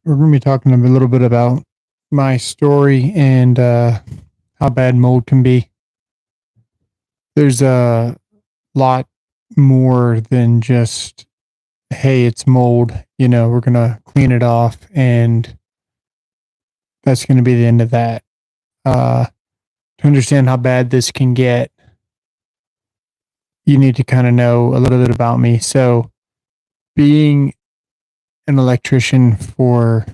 we're going to be talking a little bit about my story and how bad mold can be. There's a lot more than just, hey, it's mold. We're going to clean it off and that's going to be the end of that. To understand how bad this can get, you need to kind of know a little bit about me. So, being an electrician for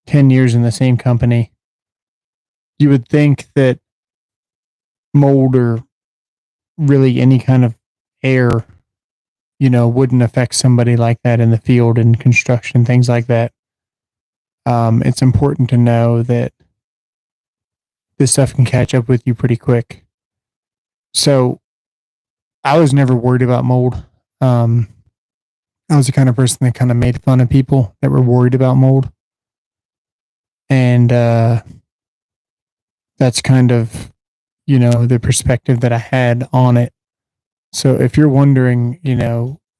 10 years in the same company, you would think that mold or really any kind of air, wouldn't affect somebody like that in the field and construction, things like that. It's important to know that this stuff can catch up with you pretty quick. So I was never worried about mold. I was the kind of person that kind of made fun of people that were worried about mold. And that's kind of, the perspective that I had on it. So if you're wondering,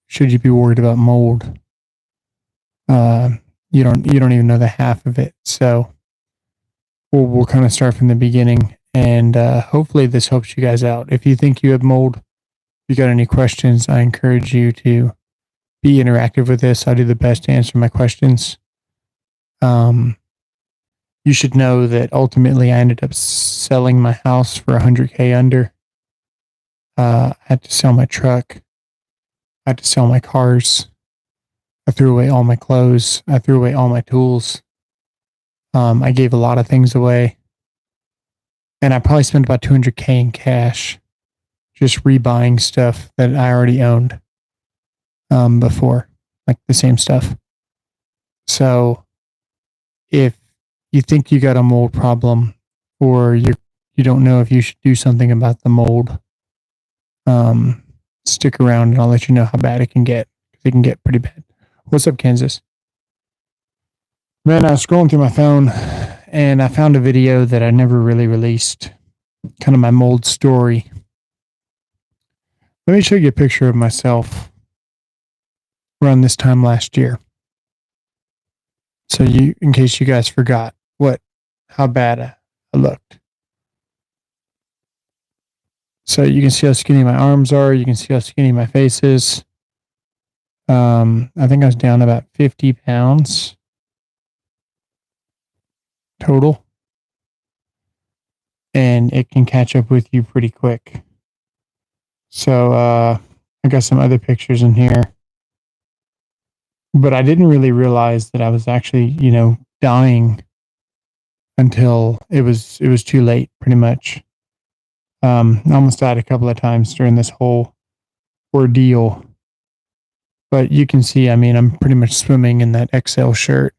should you be worried about mold? You don't even know the half of it. So we'll kind of start from the beginning, and hopefully this helps you guys out. If you think you have mold, if you got any questions, I encourage you to be interactive with this. I'll do the best to answer my questions. You should know that ultimately I ended up selling my house for $100K under. I had to sell my truck. I had to sell my cars. I threw away all my clothes. I threw away all my tools. I gave a lot of things away. And I probably spent about $200K in cash just rebuying stuff that I already owned before, like the same stuff. So if you think you got a mold problem or you don't know if you should do something about the mold, stick around and I'll let you know how bad it can get. It can get pretty bad. What's up, Kansas? Man, I was scrolling through my phone and I found a video that I never really released, kind of my mold story. Let me show you a picture of myself around this time last year. So in case you guys forgot how bad I looked. So you can see how skinny my arms are. You can see how skinny my face is. I think I was down about 50 pounds total. And it can catch up with you pretty quick. So I got some other pictures in here. But I didn't really realize that I was actually, dying until it was too late, pretty much. I almost died a couple of times during this whole ordeal. But you can see, I'm pretty much swimming in that XL shirt.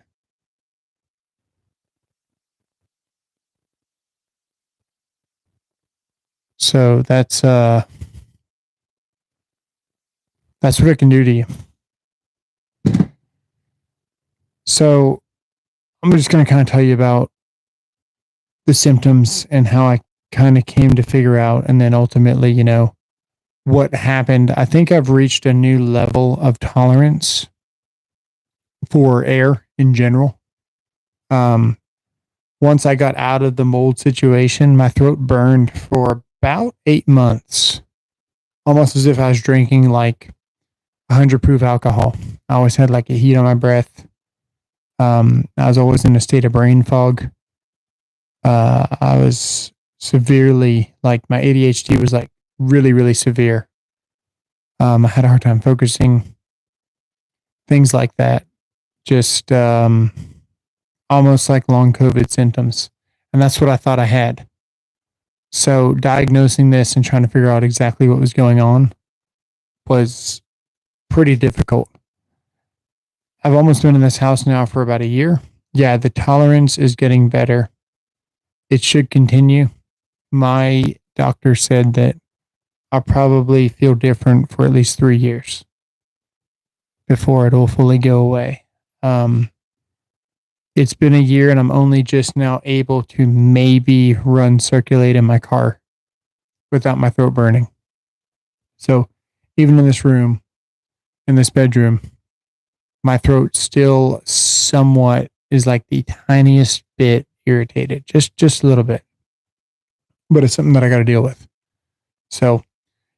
So that's what it can do to you. So I'm just going to kind of tell you about the symptoms and how I kind of came to figure out, and then ultimately, what happened. I think I've reached a new level of tolerance for air in general. Once I got out of the mold situation, my throat burned for about 8 months, almost as if I was drinking like 100 proof alcohol. I always had like a heat on my breath. I was always in a state of brain fog. I was severely, like my ADHD was like really, really severe. I had a hard time focusing, things like that. Just almost like long COVID symptoms. And that's what I thought I had. So diagnosing this and trying to figure out exactly what was going on was pretty difficult. I've almost been in this house now for about a year. Yeah, the tolerance is getting better. It should continue. My doctor said that I'll probably feel different for at least 3 years before it will fully go away. It's been a year and I'm only just now able to maybe circulate in my car without my throat burning. So even in this room, in this bedroom, my throat still somewhat is like the tiniest bit irritated, just a little bit. But it's something that I got to deal with. So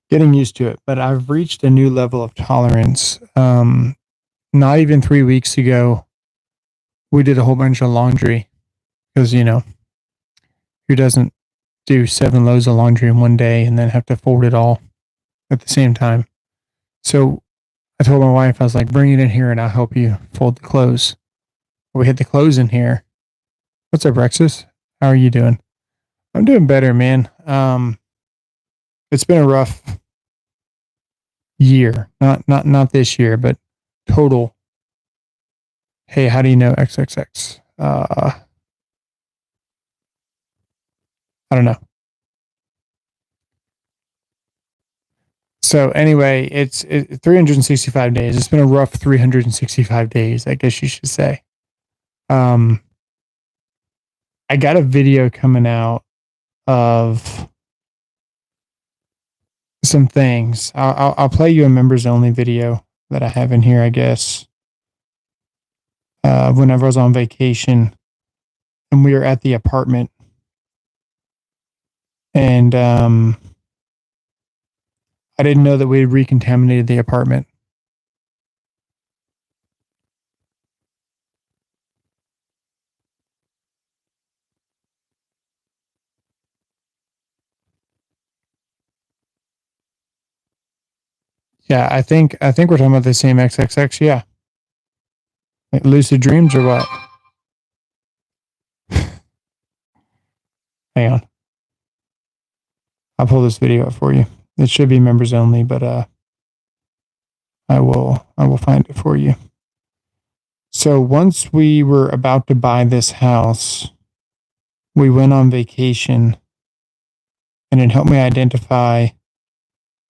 getting used to it. But I've reached a new level of tolerance. Not even 3 weeks ago, we did a whole bunch of laundry because, who doesn't do 7 loads of laundry in one day and then have to fold it all at the same time? So I told my wife, I was like, bring it in here and I'll help you fold the clothes. We had the clothes in here. What's up, Rexus? How are you doing? I'm doing better, man. It's been a rough year. Not this year, but total. Hey, how do you know XXX? I don't know. So anyway, it's 365 days. It's been a rough 365 days, I guess you should say. I got a video coming out of some things. I'll play you a members only video that I have in here, I guess. Whenever I was on vacation and we were at the apartment, and I didn't know that we had recontaminated the apartment. Yeah, I think we're talking about the same XXX. Yeah, like lucid dreams or what? Hang on, I'll pull this video up for you. It should be members only, but I will find it for you. So once we were about to buy this house, we went on vacation, and it helped me identify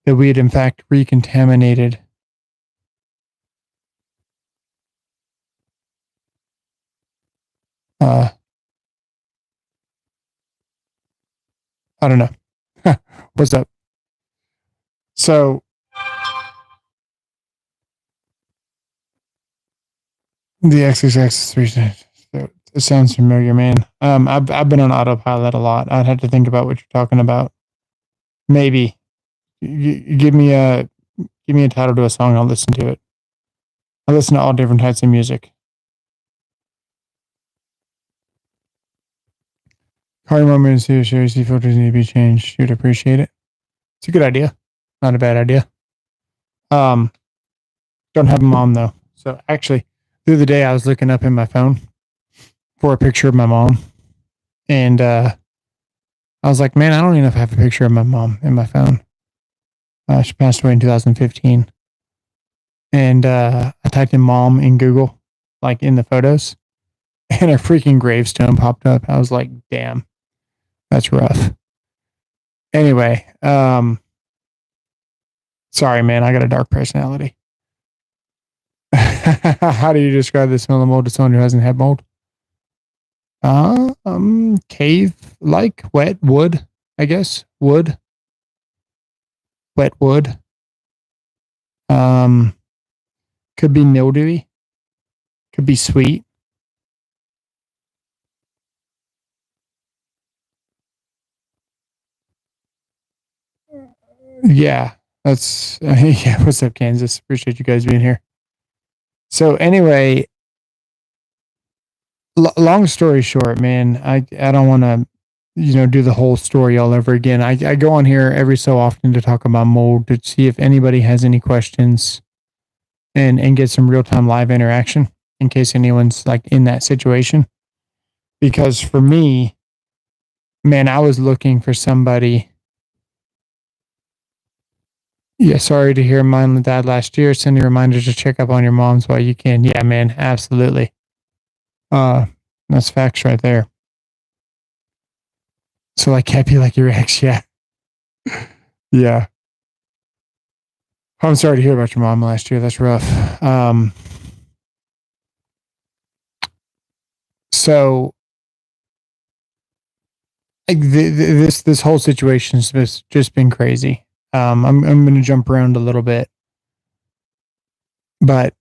that we had in fact recontaminated I don't know. What's up? So the XXX3, it sounds familiar, man. I've been on autopilot a lot. I'd have to think about what you're talking about. Maybe give me a title to a song. I'll listen to it. I listen to all different types of music. Car moments here, seriously, filters need to be changed. You'd appreciate it. It's a good idea. Not a bad idea. Don't have a mom though. So actually, the other day I was looking up in my phone for a picture of my mom, and I was like, man, I don't even know if I have a picture of my mom in my phone. She passed away in 2015, and I typed in mom in Google, like in the photos, and a freaking gravestone popped up. I was like, damn, that's rough. Anyway, sorry, man, I got a dark personality. How do you describe the smell of mold to someone who hasn't had mold? Cave like wet wood, I guess. Wood. Wet wood. Could be mildewy. Could be sweet. Yeah, that's yeah. What's up, Kansas? Appreciate you guys being here. So anyway, long story short, man, I don't want to, do the whole story all over again. I go on here every so often to talk about mold to see if anybody has any questions, and get some real time live interaction in case anyone's like in that situation. Because for me, man, I was looking for somebody. Yeah, sorry to hear mine died last year. Send a reminder to check up on your moms while you can. Yeah, man, absolutely. That's facts right there. So like happy like your ex, yeah. Yeah. I'm sorry to hear about your mom last year. That's rough. So like this whole situation has just been crazy. I'm going to jump around a little bit, but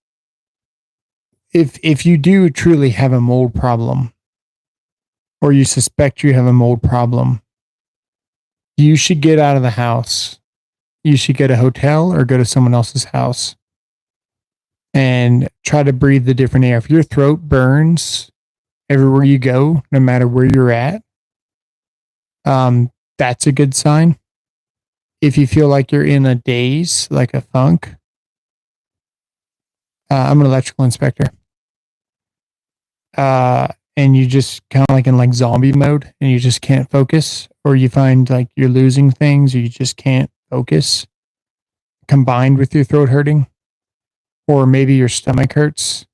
if you do truly have a mold problem, or you suspect you have a mold problem, you should get out of the house. You should get a hotel or go to someone else's house and try to breathe the different air. If your throat burns everywhere you go, no matter where you're at, that's a good sign. If you feel like you're in a daze, like a funk, I'm an electrical inspector. And you just kind of like in like zombie mode and you just can't focus, or you find like you're losing things or you just can't focus combined with your throat hurting, or maybe your stomach hurts.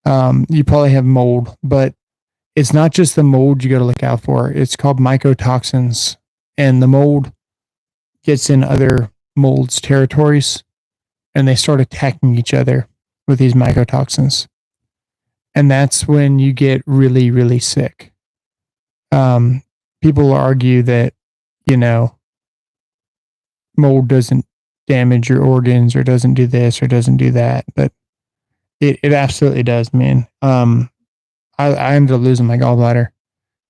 You probably have mold, but it's not just the mold you got to look out for. It's called mycotoxins, and the mold gets in other molds' territories and they start attacking each other with these mycotoxins. And that's when you get really, really sick. People argue that, mold doesn't damage your organs or doesn't do this or doesn't do that, but it absolutely does, man. I ended up losing my gallbladder.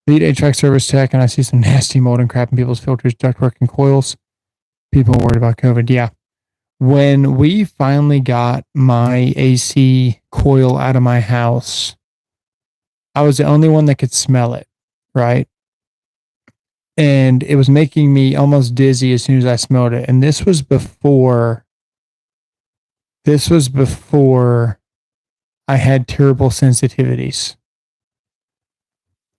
Lead HVAC service tech, and I see some nasty mold and crap in people's filters, ductwork, and coils. People are worried about COVID. Yeah. When we finally got my AC coil out of my house, I was the only one that could smell it, right? And it was making me almost dizzy as soon as I smelled it. And this was before I had terrible sensitivities.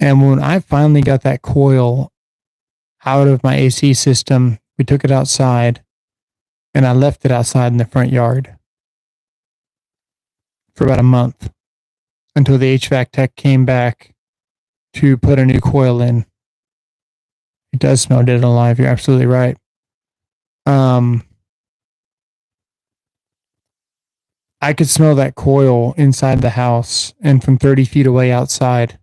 And when I finally got that coil out of my AC system, we took it outside and I left it outside in the front yard for about a month until the HVAC tech came back to put a new coil in. It does smell dead and alive. You're absolutely right. I could smell that coil inside the house and from 30 feet away outside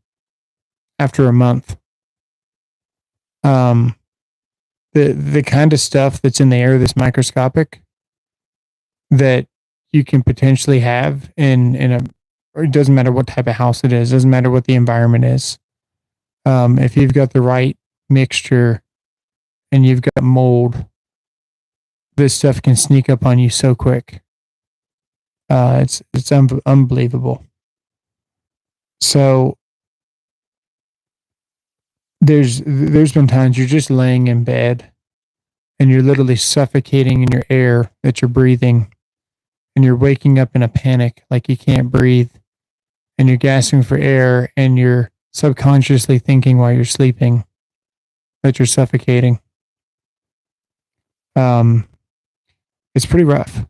after a month. The kind of stuff that's in the air that's microscopic that you can potentially have in or it doesn't matter what type of house it is, doesn't matter what the environment is. If you've got the right mixture and you've got mold, this stuff can sneak up on you so quick. It's unbelievable. So there's been times you're just laying in bed and you're literally suffocating in your air that you're breathing, and you're waking up in a panic like you can't breathe, and you're gasping for air, and you're subconsciously thinking while you're sleeping that you're suffocating. It's pretty rough.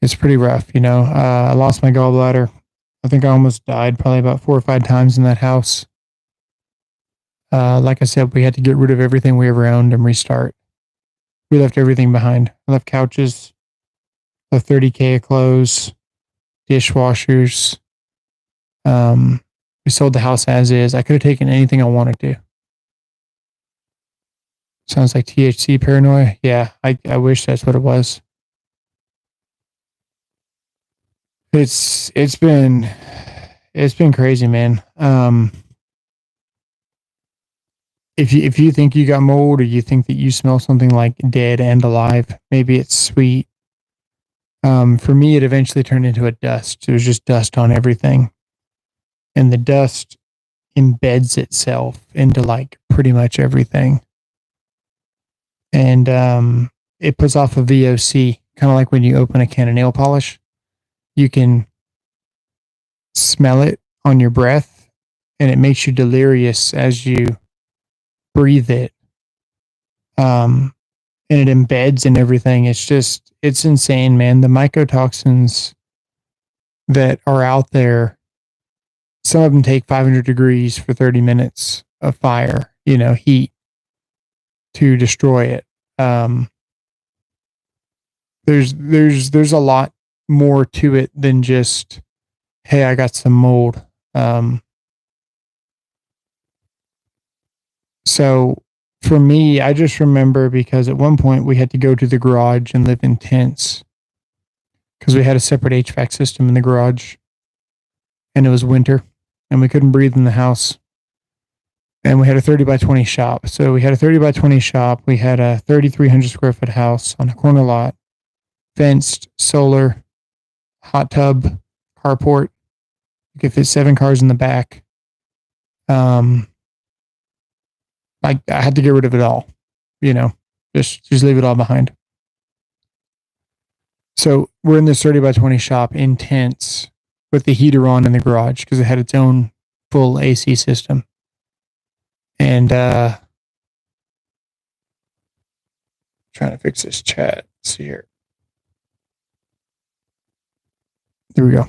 It's pretty rough, I lost my gallbladder. I think I almost died probably about 4 or 5 times in that house. Like I said, we had to get rid of everything we ever owned and restart. We left everything behind. I left couches, left $30,000 of clothes, dishwashers. We sold the house as is. I could have taken anything I wanted to. Sounds like THC paranoia. Yeah, I wish that's what it was. It's been crazy, man. If you think you got mold, or you think that you smell something like dead and alive, maybe it's sweet. For me, it eventually turned into a dust. It was just dust on everything, and the dust embeds itself into like pretty much everything, and it puts off a VOC, kind of like when you open a can of nail polish. You can smell it on your breath, and it makes you delirious as you breathe it. And it embeds in everything. It's insane, man. The mycotoxins that are out there, some of them take 500 degrees for 30 minutes of fire, heat to destroy it. There's a lot more to it than just, hey, I got some mold. So for me, I just remember, because at one point we had to go to the garage and live in tents because we had a separate HVAC system in the garage, and it was winter, and we couldn't breathe in the house. And we had a 30 by 20 shop. So we had a 30 by 20 shop. We had a 3,300 square foot house on a corner lot, fenced, solar, hot tub, carport. You could fit 7 cars in the back. I had to get rid of it all, just leave it all behind. So we're in this 30 by 20 shop in tents with the heater on in the garage because it had its own full AC system. And trying to fix this chat. Let's see here. There we go.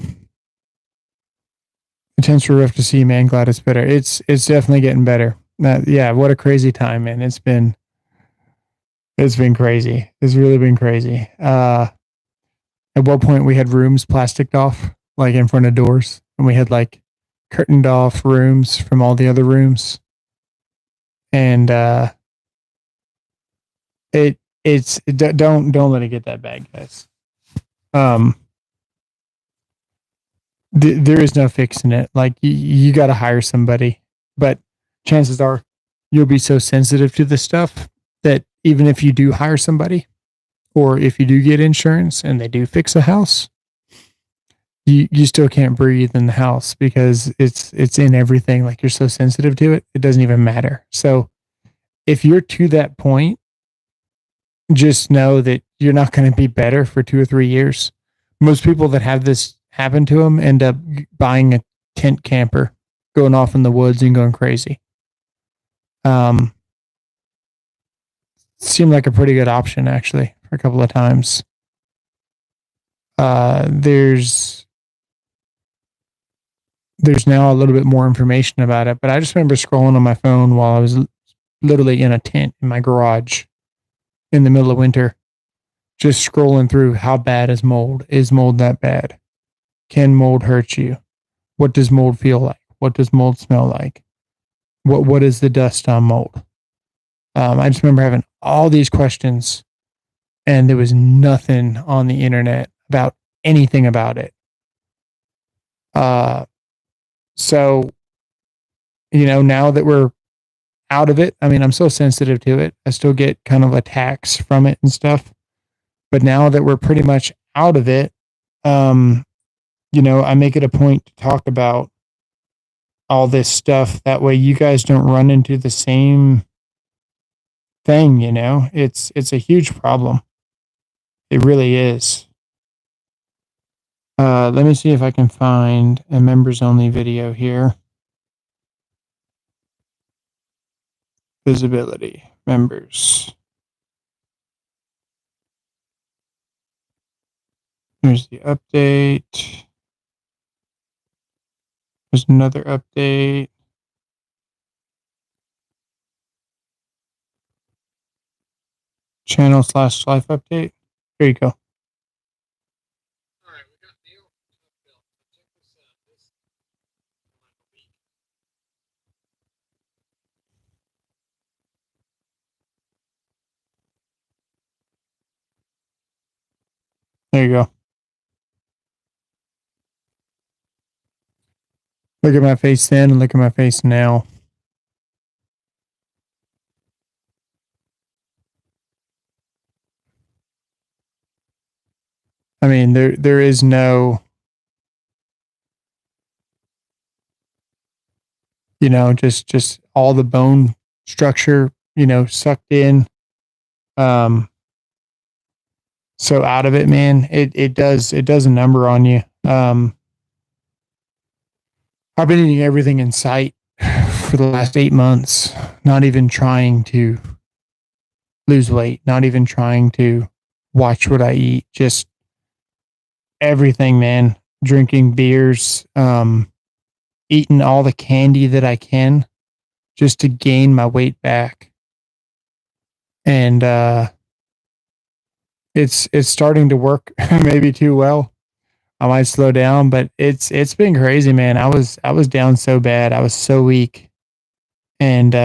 The tents were rough to see, man. Glad it's better. It's definitely getting better. Yeah, what a crazy time, man. It's been crazy. It's really been crazy. At one point we had rooms plasticed off, like in front of doors, and we had like curtained off rooms from all the other rooms. And don't let it get that bad, guys. There is no fixing it. Like you got to hire somebody, but chances are you'll be so sensitive to this stuff that even if you do hire somebody, or if you do get insurance and they do fix a house, you still can't breathe in the house because it's in everything. Like you're so sensitive to it, it doesn't even matter. So if you're to that point, just know that you're not going to be better for 2 or 3 years. Most people that have this happen to them end up buying a tent camper, going off in the woods and going crazy. Seemed like a pretty good option actually for a couple of times. There's now a little bit more information about it, but I just remember scrolling on my phone while I was literally in a tent in my garage in the middle of winter, just scrolling through how bad is mold? Is mold that bad? Can mold hurt you? What does mold feel like? What does mold smell like? What is the dust on mold? I just remember having all these questions, and there was nothing on the internet about anything about it. So, now that we're out of it, I mean, I'm so sensitive to it. I still get kind of attacks from it and stuff. But now that we're pretty much out of it, I make it a point to talk about all this stuff. That way you guys don't run into the same thing, It's a huge problem. It really is. Let me see if I can find a members only video here. Visibility, members. Here's the update. There's another update. Channel/life update. There you go. There you go. Look at my face then and look at my face now. I mean, there is no, just all the bone structure, sucked in. So out of it, man, it does a number on you. I've been eating everything in sight for the last 8 months, not even trying to lose weight, not even trying to watch what I eat, just everything, man. Drinking beers, eating all the candy that I can just to gain my weight back. And it's starting to work maybe too well. I might slow down, but it's been crazy, man. I was down so bad. I was so weak. And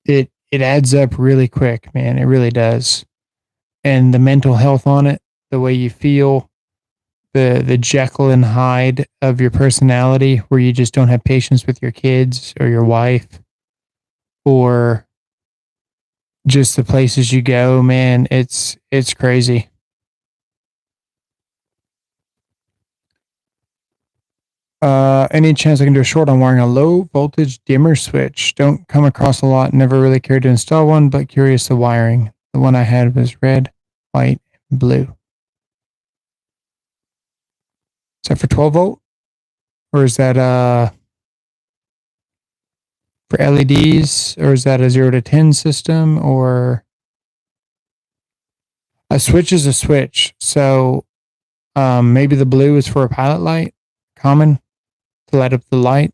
it adds up really quick, man. It really does. and the mental health on it, the way you feel, the Jekyll and Hyde of your personality, where you just don't have patience with your kids or your wife, or just the places you go, man, it's crazy. Any chance I can do a short on wiring a low voltage dimmer switch? Don't come across a lot. Never really cared to install one, but curious the wiring. The one I had was red, white, and blue. Is that for 12 volt? Or is that for LEDs? Or is that a 0 to 10 system? Or a switch is a switch. So maybe the blue is for a pilot light, common, to light up the light.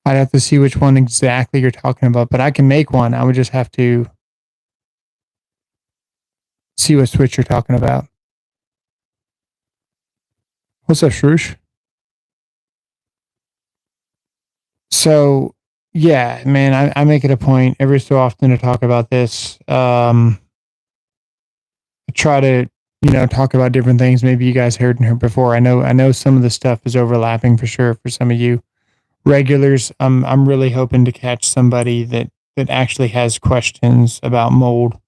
I'd have to see which one exactly you're talking about, but I can make one. I would just have to see what switch you're talking about. What's up, Shroosh? So, yeah, man, I make it a point every so often to talk about this. I try to, talk about different things. Maybe you guys heard before. I know some of the stuff is overlapping for sure for some of you regulars. I'm really hoping to catch somebody that actually has questions about mold.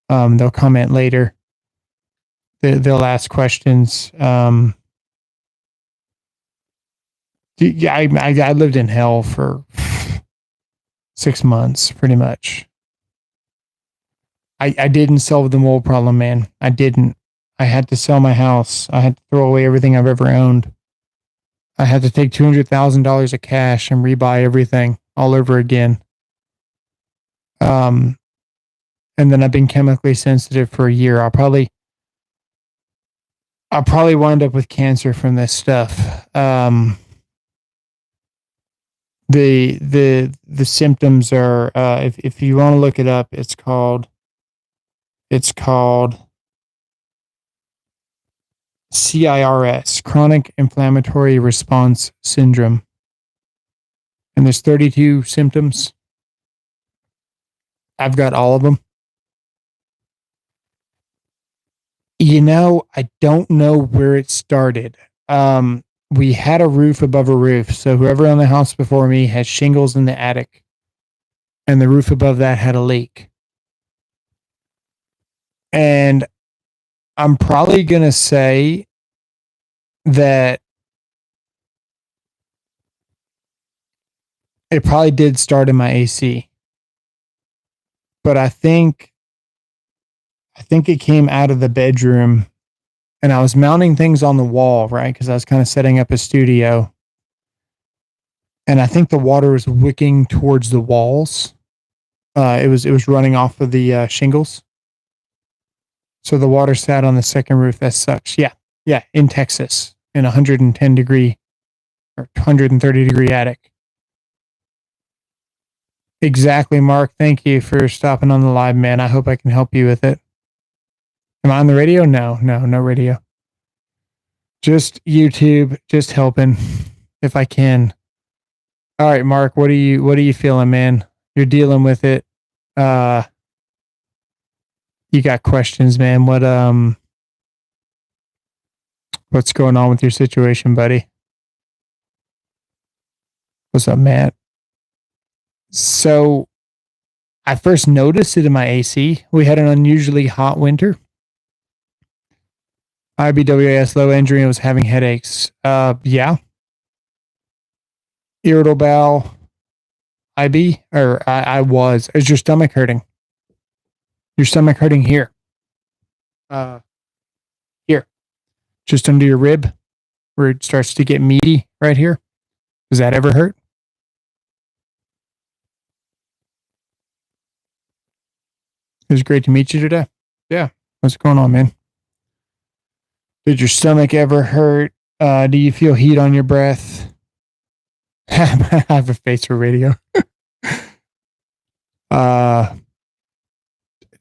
They'll comment later. They'll ask questions. Yeah, I lived in hell for 6 months, pretty much. I didn't solve the mold problem, man. I didn't. I had to sell my house. I had to throw away everything I've ever owned. I had to take $200,000 of cash and rebuy everything all over again. And then I've been chemically sensitive for a year. I'll probably wind up with cancer from this stuff. The symptoms are if you want to look it up, it's called CIRS, chronic inflammatory response syndrome. And there's 32 symptoms. I've got all of them. I don't know where it started. We had a roof above a roof. So whoever owned the house before me had shingles in the attic. And the roof above that had a leak. And I'm probably going to say that it probably did start in my AC. But I think it came out of the bedroom, and I was mounting things on the wall, right? Because I was kind of setting up a studio. And I think the water was wicking towards the walls. It was running off of the shingles. So the water sat on the second roof. That sucks. Yeah, in Texas, in 110 degree or 130 degree attic. Exactly, Mark. Thank you for stopping on the live, man. I hope I can help you with it. Am I on the radio? No radio. Just YouTube, just helping if I can. All right, Mark, what are you feeling, man? You're dealing with it. You got questions, man. What's going on with your situation, buddy? What's up, Matt? So I first noticed it in my AC. We had an unusually hot winter. IBWAS low injury and was having headaches. Yeah. Irritable bowel. IB? Or I was. Is your stomach hurting? Your stomach hurting here. Here. Just under your rib, where it starts to get meaty right here. Does that ever hurt? It was great to meet you today. Yeah. What's going on, man? Did your stomach ever hurt? Do you feel heat on your breath? I have a face for radio.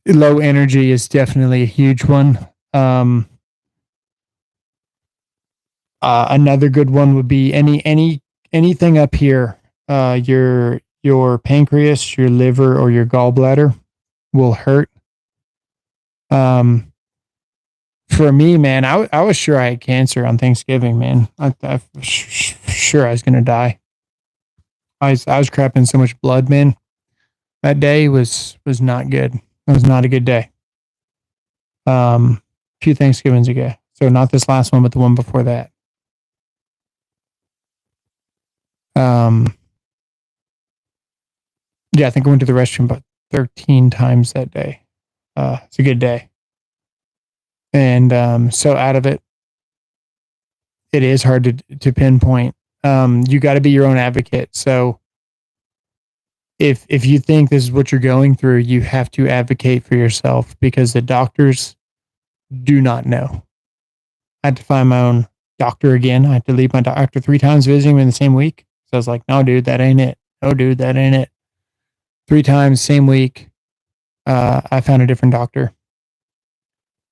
Low energy is definitely a huge one. Another good one would be anything up here. Your your pancreas, your liver, or your gallbladder will hurt. For me, man, I was sure I had cancer on Thanksgiving, man. I was sure I was going to die. I was crapping so much blood, man. That day was not good. It was not a good day. A few Thanksgivings ago. So not this last one, but the one before that. Yeah, I think I went to the restroom about 13 times that day. It's a good day. And so out of it, it is hard to pinpoint. You got to be your own advocate. So if you think this is what you're going through, you have to advocate for yourself because the doctors do not know. I had to find my own doctor again. I had to leave my doctor 3 times visiting him in the same week. So I was like, no, dude, that ain't it. No, dude, that ain't it. 3 times, same week. I found a different doctor.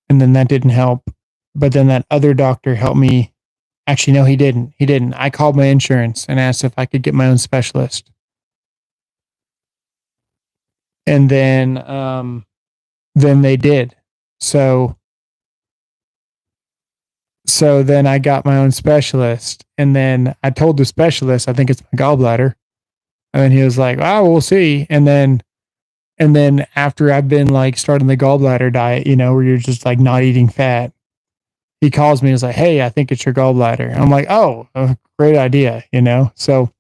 And then that didn't help. But then that other doctor helped me. Actually, no, he didn't. He didn't. I called my insurance and asked if I could get my own specialist. And then they did. So then I got my own specialist. And then I told the specialist, I think it's my gallbladder. And then he was like, oh, we'll see. And then after I've been like starting the gallbladder diet, where you're just like not eating fat, he calls me and is like, hey, I think it's your gallbladder. And I'm like, oh, great idea, So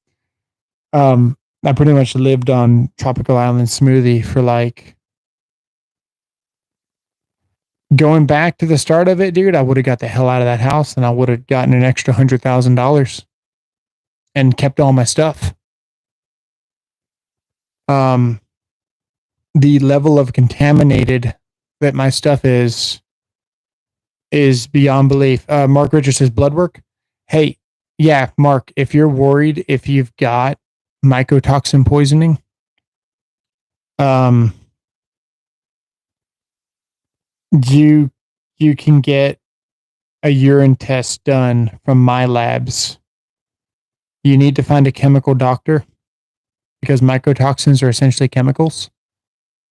I pretty much lived on Tropical Island smoothie for like, going back to the start of it, dude, I would have got the hell out of that house and I would have gotten an extra $100,000 and kept all my stuff. The level of contaminated that my stuff is beyond belief. Mark Richards says blood work. Hey, yeah, Mark, if you're worried if you've got mycotoxin poisoning, you can get a urine test done from my labs. You need to find a chemical doctor because mycotoxins are essentially chemicals.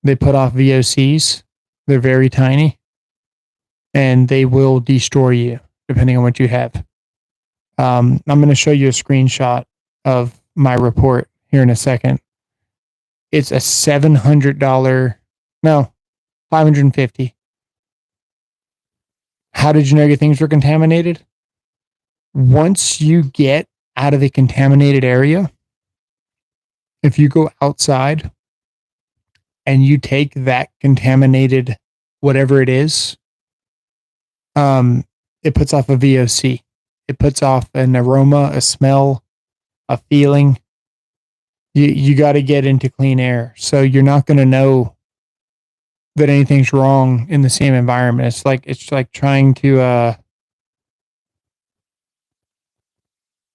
They put off VOCs. They're very tiny and they will destroy you depending on what you have. I'm going to show you a screenshot of my report here in a second. It's a $750. How did you know your things were contaminated? Once you get out of the contaminated area, if you go outside and you take that contaminated whatever it is, it puts off a VOC. It puts off an aroma, a smell, a feeling. You got to get into clean air. So you're not going to know that anything's wrong in the same environment. It's like trying to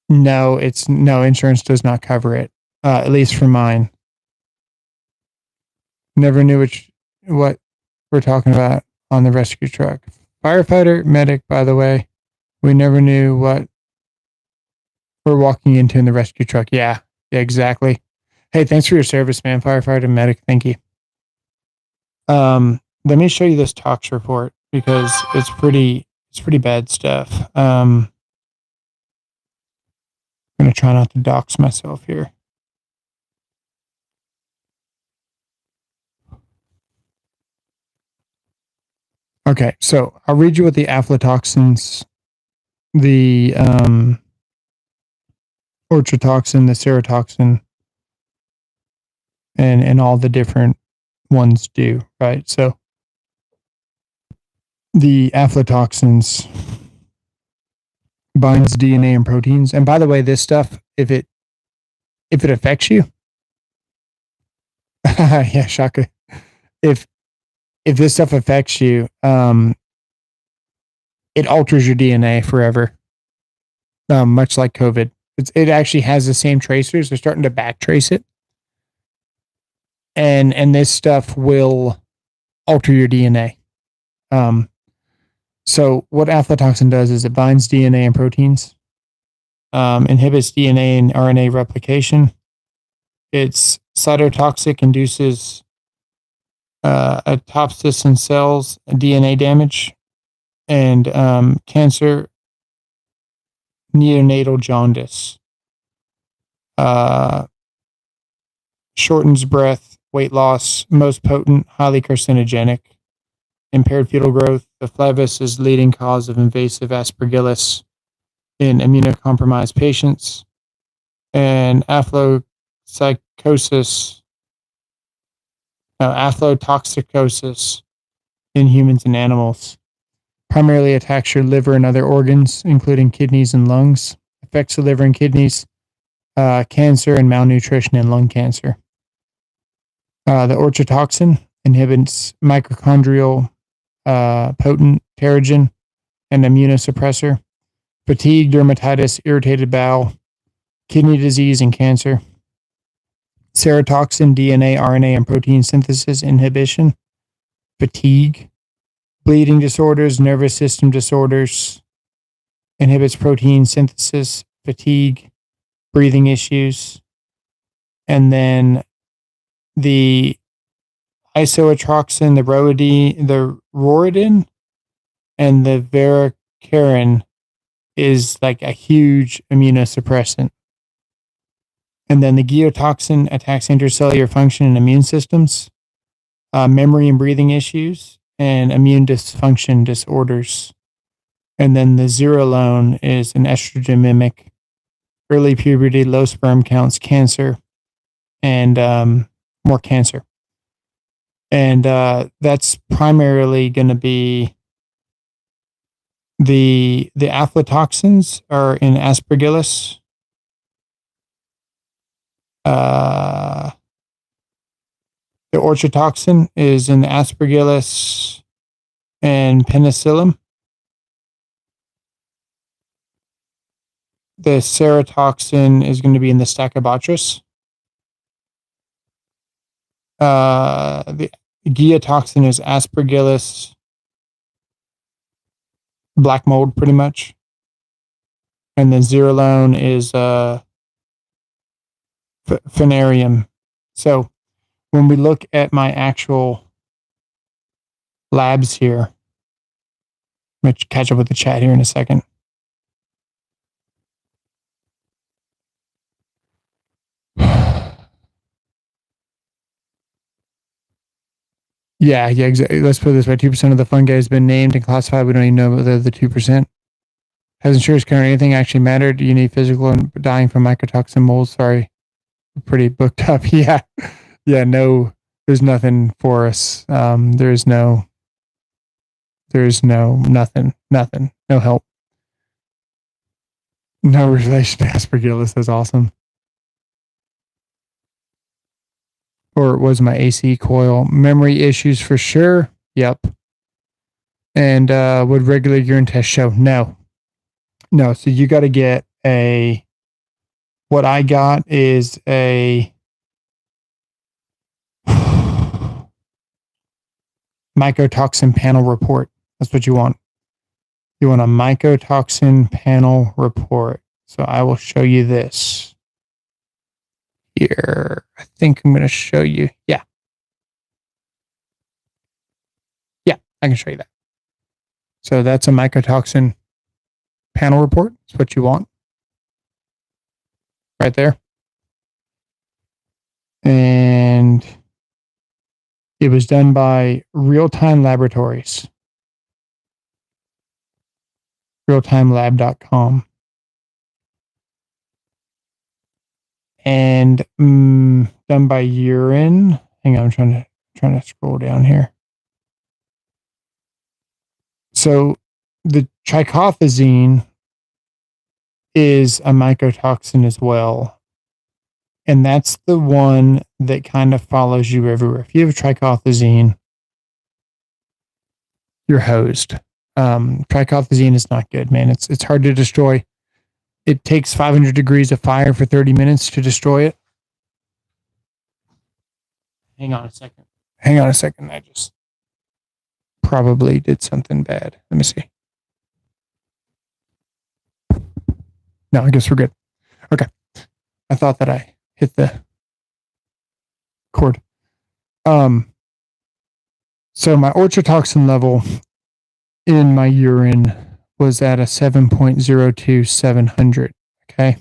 no, insurance does not cover it. At least for mine. Never knew what we're talking about on the rescue truck. Firefighter, medic, by the way. We never knew what we're walking into in the rescue truck. Yeah, exactly. Hey, thanks for your service, man. Firefighter, medic, thank you. Let me show you this tox report because it's pretty bad stuff. I'm going to try not to dox myself here. Okay, so I'll read you what the aflatoxins, the orchotoxin, the serotoxin, and all the different ones do, right? So the aflatoxins binds DNA and proteins. And by the way, this stuff, if it affects you, yeah, Shaka. If this stuff affects you, it alters your DNA forever. Much like COVID. It actually has the same tracers. They're starting to backtrace it. And this stuff will alter your DNA. So what aflatoxin does is it binds DNA and proteins, inhibits DNA and RNA replication. It's cytotoxic, induces autopsis in cells, DNA damage, and cancer, neonatal jaundice. Shortens breath, weight loss, most potent, highly carcinogenic, impaired fetal growth. The flavus is leading cause of invasive aspergillus in immunocompromised patients, and aflatoxicosis in humans and animals. Primarily attacks your liver and other organs, including kidneys and lungs. Affects the liver and kidneys, cancer and malnutrition and lung cancer. The orchotoxin inhibits mitochondrial potent pterogen and immunosuppressor. Fatigue, dermatitis, irritated bowel, kidney disease, and cancer. Serotoxin, DNA, RNA, and protein synthesis inhibition. Fatigue, bleeding disorders, nervous system disorders. Inhibits protein synthesis, fatigue, breathing issues. And then the isoatroxin, the roridin, and the varicarin is like a huge immunosuppressant. And then the geotoxin attacks intercellular function and immune systems, memory and breathing issues, and immune dysfunction disorders. And then the zerolone is an estrogen mimic, early puberty, low sperm counts, cancer, and more cancer. And that's primarily going to be the aflatoxins are in aspergillus. The orchotoxin is in aspergillus and penicillium. The serotoxin is going to be in the Stachybotrys. The geotoxin is aspergillus, black mold, pretty much. And then zerolone is Phanarium. So when we look at my actual labs here, I'm going to catch up with the chat here in a second. Yeah, exactly. Let's put it this way. 2% of the fungi has been named and classified. We don't even know whether the 2%. Has insurance covered anything actually mattered? You need physical and dying from mycotoxin molds. Sorry. Pretty booked up. Yeah. No, there's nothing for us. There's nothing, no help. No relation to aspergillus. That's awesome. Or was my AC coil memory issues for sure? Yep. And would regular urine test show? No. So you got to get what I got is a mycotoxin panel report. That's what you want. You want a mycotoxin panel report. So I will show you this here. I think I'm going to show you. Yeah, I can show you that. So that's a mycotoxin panel report. That's what you want. Right there. And it was done by Real Time Laboratories. realtimelab.com. And done by urine. Hang on, I'm trying to scroll down here. So the trichothazine is a mycotoxin as well. And that's the one that kind of follows you everywhere. If you have trichothazine, you're hosed. Trichothazine is not good, man. It's hard to destroy. It takes 500 degrees of fire for 30 minutes to destroy it. Hang on a second. I just probably did something bad. Let me see. No, I guess we're good. Okay. I thought that I hit the cord. So my orthotoxin level in my urine was at a 7.02700. Okay.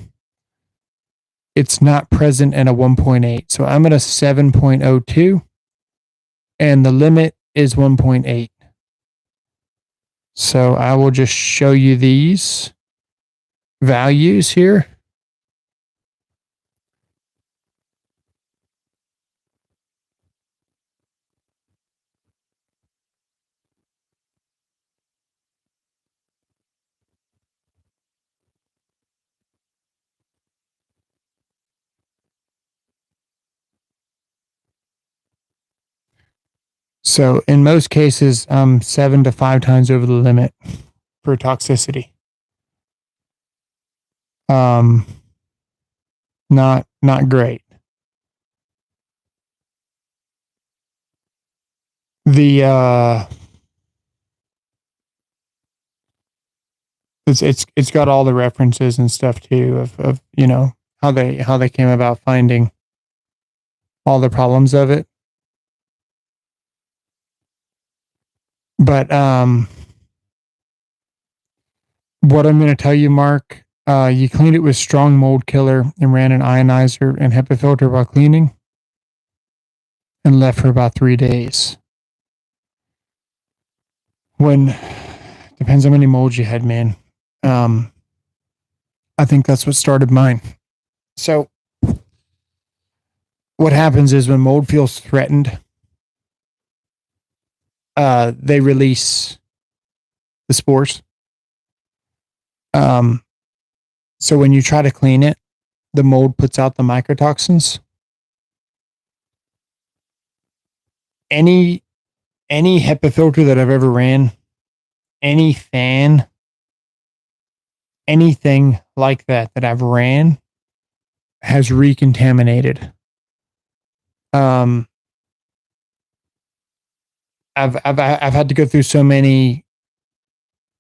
It's not present at a 1.8. So I'm at a 7.02 and the limit is 1.8. So I will just show you these values here. So in most cases, I'm 7 to 5 times over the limit for toxicity. Not great. It's got all the references and stuff too of how they came about finding all the problems of it. But what I'm going to tell you, Mark, you cleaned it with strong mold killer and ran an ionizer and HEPA filter while cleaning and left for about 3 days. Depends how many molds you had, man. I think that's what started mine. So what happens is when mold feels threatened, they release the spores. So when you try to clean it, the mold puts out the mycotoxins. Any HEPA filter that I've ever ran, any fan, anything like that I've ran has recontaminated. I've had to go through so many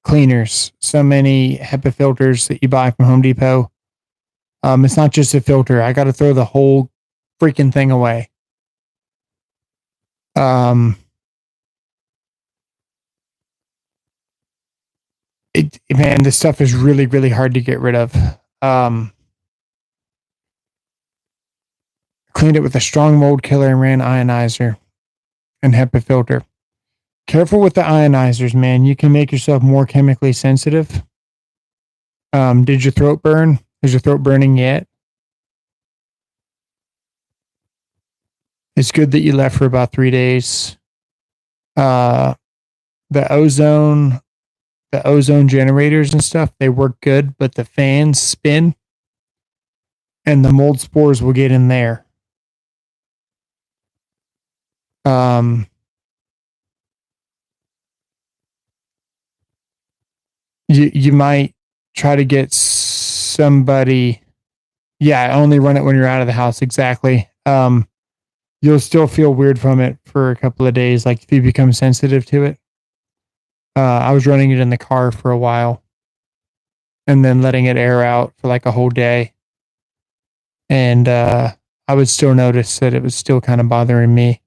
cleaners, so many HEPA filters that you buy from Home Depot. It's not just a filter. I got to throw the whole freaking thing away. Man, this stuff is really, really hard to get rid of. Cleaned it with a strong mold killer and ran ionizer and HEPA filter. Careful with the ionizers, man. You can make yourself more chemically sensitive. Did your throat burn? Is your throat burning yet? It's good that you left for about 3 days. The ozone generators and stuff, they work good, but the fans spin and the mold spores will get in there. You might try to get somebody. Yeah, only run it when you're out of the house. Exactly. You'll still feel weird from it for a couple of days, like if you become sensitive to it. I was running it in the car for a while and then letting it air out for like a whole day. And I would still notice that it was still kind of bothering me.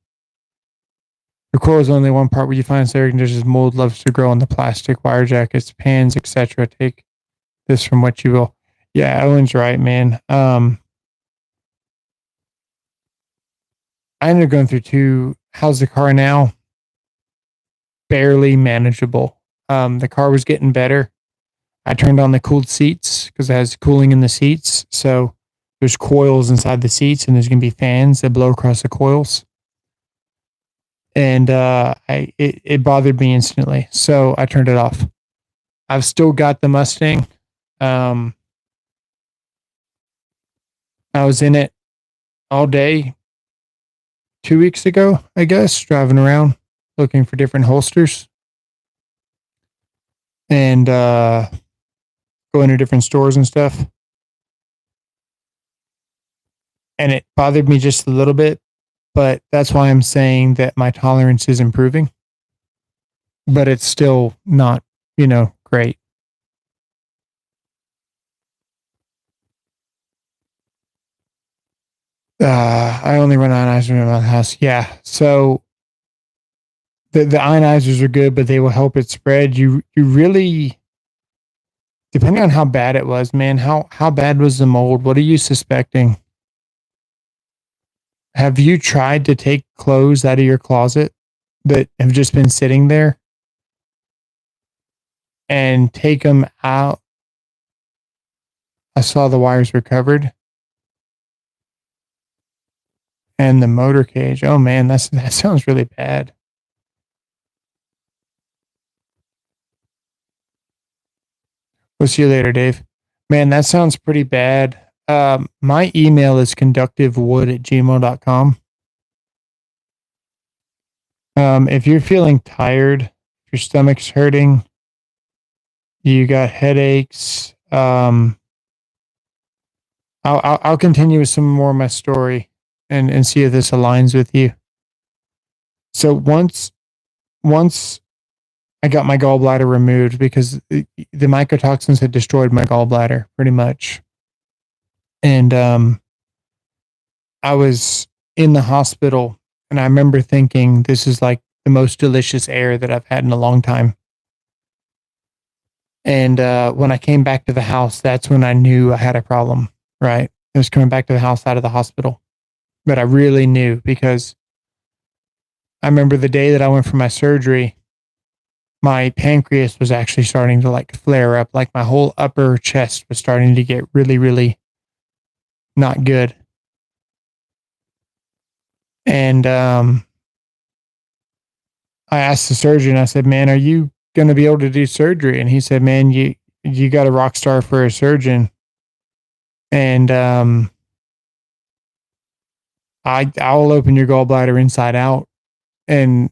The coil is only one part where you find air conditioners. Mold loves to grow on the plastic, wire jackets, pans, etc. Take this from what you will. Yeah, Owen's right, man. I ended up going through 2. How's the car now? Barely manageable. The car was getting better. I turned on the cooled seats because it has cooling in the seats. So there's coils inside the seats and there's going to be fans that blow across the coils. And it bothered me instantly. So I turned it off. I've still got the Mustang. I was in it all day 2 weeks ago, I guess, driving around looking for different holsters and going to different stores and stuff. And it bothered me just a little bit, but that's why I'm saying that my tolerance is improving. But it's still not, great. I only run ionizers in my house. Yeah. So the ionizers are good, but they will help it spread. You really, depending on how bad it was, man, how bad was the mold? What are you suspecting? Have you tried to take clothes out of your closet that have just been sitting there and take them out? I saw the wires were covered and the motor cage. Oh man, that sounds really bad. We'll see you later, Dave. Man, that sounds pretty bad. My email is conductivewood@gmail.com. If you're feeling tired, your stomach's hurting, you got headaches, I'll continue with some more of my story and see if this aligns with you. So once I got my gallbladder removed because the mycotoxins had destroyed my gallbladder pretty much. And I was in the hospital and I remember thinking this is like the most delicious air that I've had in a long time. And when I came back to the house, that's when I knew I had a problem, right? I was coming back to the house out of the hospital. But I really knew because I remember the day that I went for my surgery, my pancreas was actually starting to like flare up. Like my whole upper chest was starting to get really, really not good. And I asked the surgeon, I said, man, are you going to be able to do surgery? And he said, man, you got a rock star for a surgeon. And I'll open your gallbladder inside out and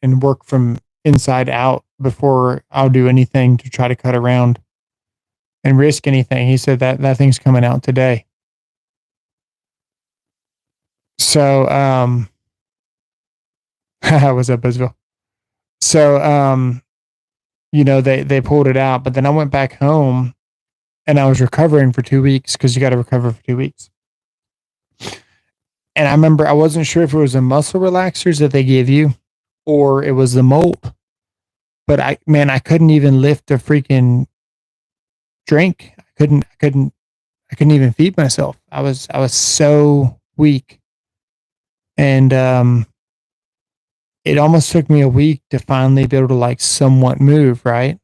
work from inside out before I'll do anything to try to cut around and risk anything. He said that thing's coming out today. So what's up, Buzzville? So they pulled it out, but then I went back home and I was recovering for 2 weeks because you got to recover for 2 weeks. And I remember I wasn't sure if it was the muscle relaxers that they give you or it was the mold. But I couldn't even lift a freaking drink. I couldn't even feed myself. I was so weak. And it almost took me a week to finally be able to like somewhat move, right?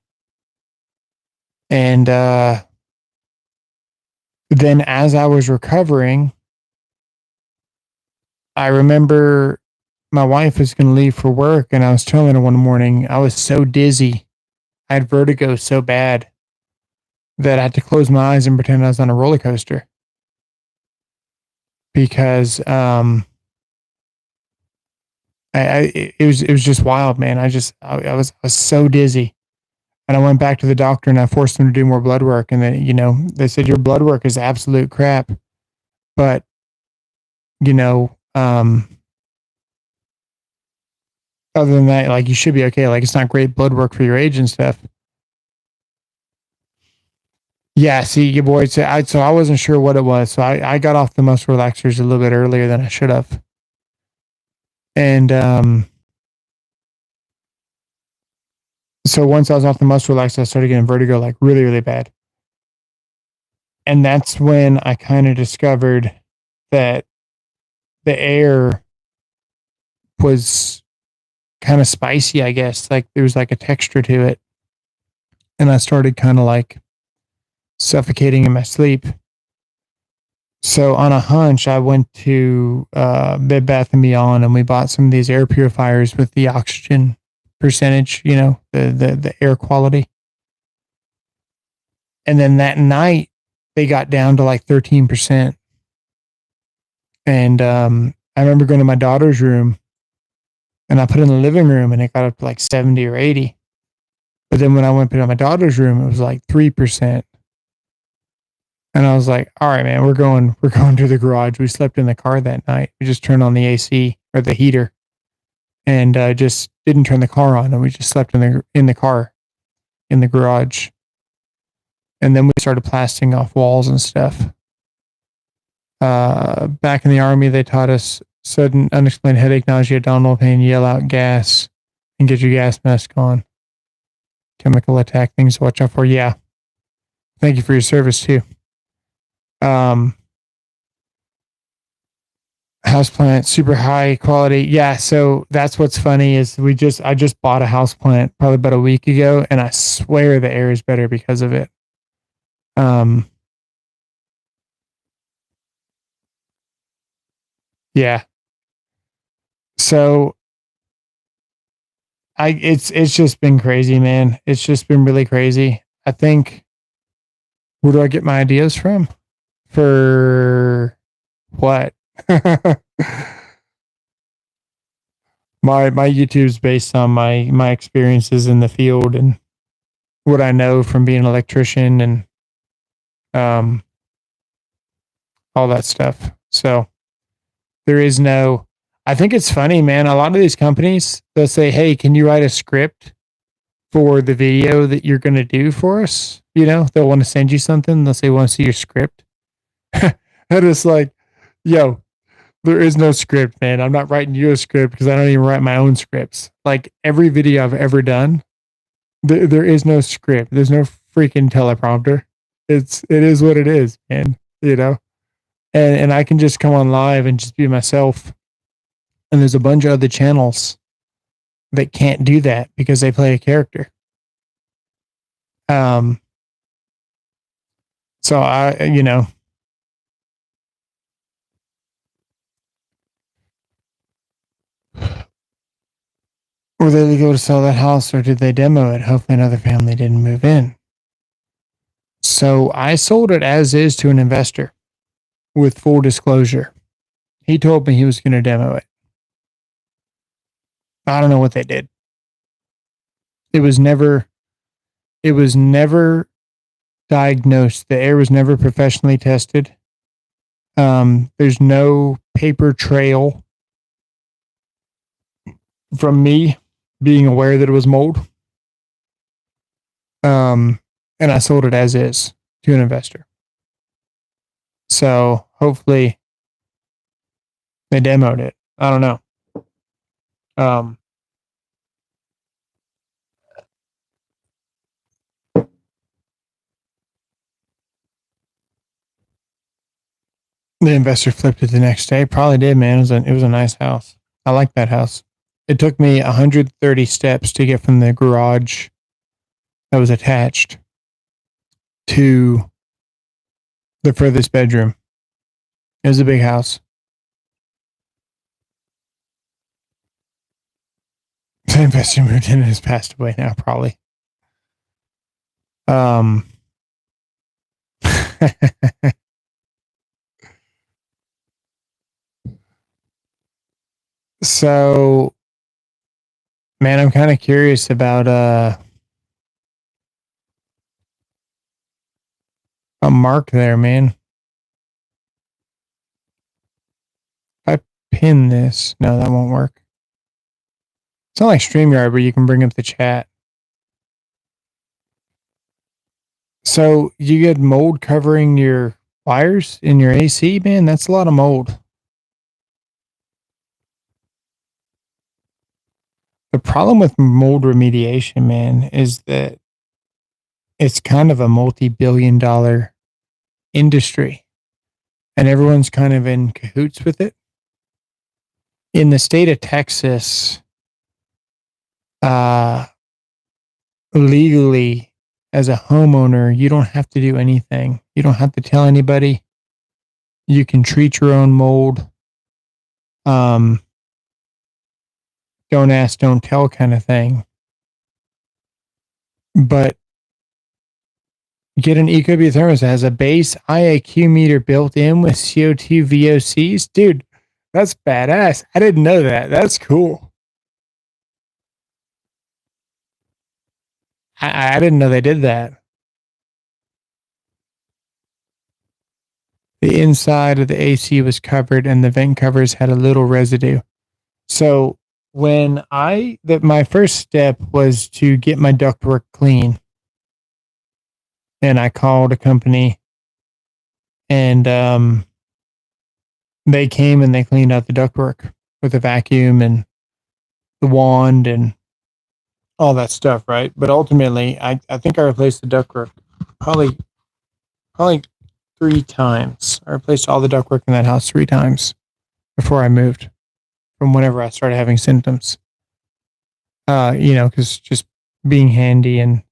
And then as I was recovering, I remember my wife was going to leave for work and I was telling her one morning, I was so dizzy. I had vertigo so bad that I had to close my eyes and pretend I was on a roller coaster. Because it was just wild, man. I was so dizzy. And I went back to the doctor and I forced them to do more blood work. And then, they said your blood work is absolute crap. But, other than that, like you should be okay. Like it's not great blood work for your age and stuff. Yeah, see, your boy. So I wasn't sure what it was. So I got off the muscle relaxers a little bit earlier than I should have. And so once I was off the muscle relaxers, I started getting vertigo like really, really bad. And that's when I kind of discovered that the air was kind of spicy, I guess. Like there was like a texture to it. And I started kind of like suffocating in my sleep. So on a hunch, I went to Bed Bath & Beyond and we bought some of these air purifiers with the oxygen percentage, the air quality. And then that night, they got down to like 13%. And I remember going to my daughter's room and I put it in the living room and it got up to like 70 or 80. But then when I went to my daughter's room, it was like 3%. And I was like, all right, man, we're going to the garage. We slept in the car that night. We just turned on the AC or the heater and just didn't turn the car on. And we just slept in the car in the garage. And then we started plastering off walls and stuff. Back in the army, they taught us sudden unexplained headache, nausea, abdominal pain, yell out gas, and get your gas mask on. Chemical attack, things to watch out for. Yeah. Thank you for your service too. Houseplant, super high quality. Yeah, so that's what's funny is I just bought a houseplant probably about a week ago, and I swear the air is better because of it. Yeah. So it's just been crazy, man. It's just been really crazy. I think where do I get my ideas from? For what? My YouTube's based on my experiences in the field and what I know from being an electrician and um all that stuff. So there is no I think it's funny, man. A lot of these companies they'll say, "Hey, can you write a script for the video that you're going to do for us?" You know, they'll want to send you something. They'll say, "Want to see your script?" And it's like, "Yo, there is no script, man. I'm not writing you a script because I don't even write my own scripts. Like every video I've ever done, there is no script. There's no freaking teleprompter. It is what it is, man. You know, and I can just come on live and just be myself. And there's a bunch of other channels that can't do that because they play a character. Um, so you know, were they to go to sell that house or did they demo it? Hopefully another family didn't move in. So I sold it as is to an investor with full disclosure. He told me he was going to demo it. I don't know what they did. It was never diagnosed. The air was never professionally tested. There's no paper trail from me being aware that it was mold. And I sold it as is to an investor. So hopefully they demoed it. I don't know. The investor flipped it the next day. Probably did, man. It was a nice house. I like that house. It took me 130 steps to get from the garage that was attached to the furthest bedroom. It was a big house. The investor moved in and has passed away now, probably. So, man, I'm kind of curious about a mark there, man. If I pin this, no, that won't work. It's not like StreamYard where you can bring up the chat. So you get mold covering your wires in your AC, man. That's a lot of mold. The problem with mold remediation, man, is that it's kind of a multi-billion-dollar industry, and everyone's kind of in cahoots with it. In the state of Texas, legally, as a homeowner, you don't have to do anything. You don't have to tell anybody. You can treat your own mold. Don't ask, don't tell kind of thing. But get an Ecobee thermostat that has a base IAQ meter built in with CO2 VOCs. Dude, that's badass. I didn't know that. That's cool. I didn't know they did that. The inside of the AC was covered and the vent covers had a little residue. So when my first step was to get my ductwork clean, and I called a company and they came and they cleaned out the ductwork with a vacuum and the wand and all that stuff, right? But ultimately, I think I replaced the ductwork probably probably 3 times. I replaced all the ductwork in that house 3 times before I moved from whenever I started having symptoms. Because just being handy and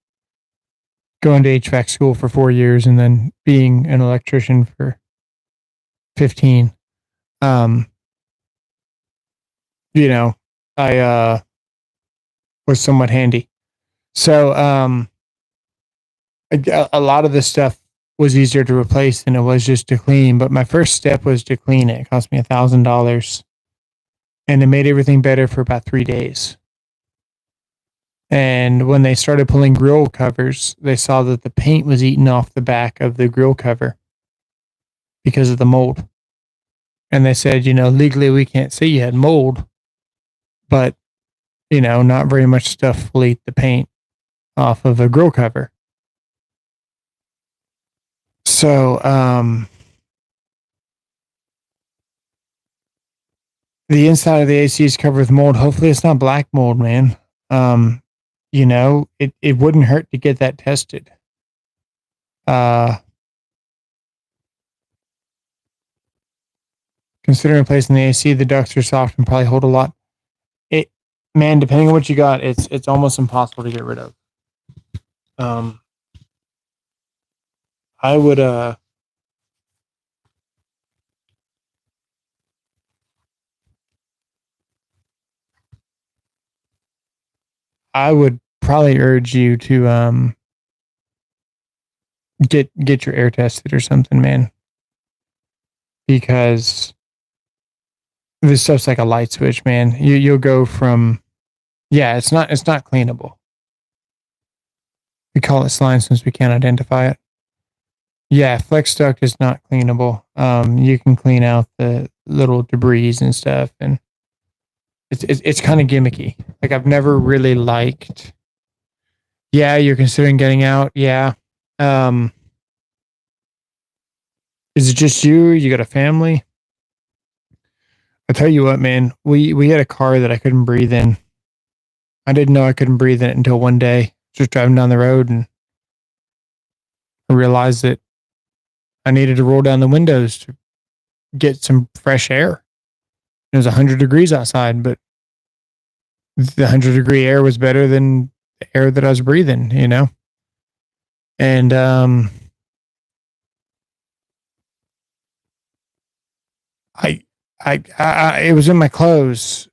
going to HVAC school for 4 years and then being an electrician for 15. Um, I was somewhat handy. So a lot of this stuff was easier to replace than it was just to clean. But my first step was to clean it. It cost me $1,000, and it made everything better for about 3 days. And when they started pulling grill covers, they saw that the paint was eating off the back of the grill cover because of the mold. And they said, legally we can't say you had mold, but, not very much stuff will eat the paint off of a grill cover. So, the inside of the AC is covered with mold. Hopefully it's not black mold, man. It wouldn't hurt to get that tested. Considering replacing the AC, the ducts are soft and probably hold a lot. Man, depending on what you got, it's almost impossible to get rid of. I would probably urge you to get your air tested or something, man, because this stuff's like a light switch, man. You'll go from, it's not cleanable. We call it slime since we can't identify it. Yeah, flex duct is not cleanable. You can clean out the little debris and stuff, and it's kind of gimmicky. Like, I've never really liked. Yeah, you're considering getting out. Yeah. Is it just you? You got a family? I tell you what, man. We had a car that I couldn't breathe in. I didn't know I couldn't breathe in it until one day, just driving down the road, and I realized that I needed to roll down the windows to get some fresh air. It was 100 degrees outside, but the 100-degree air was better than the air that I was breathing, And it was in my clothes.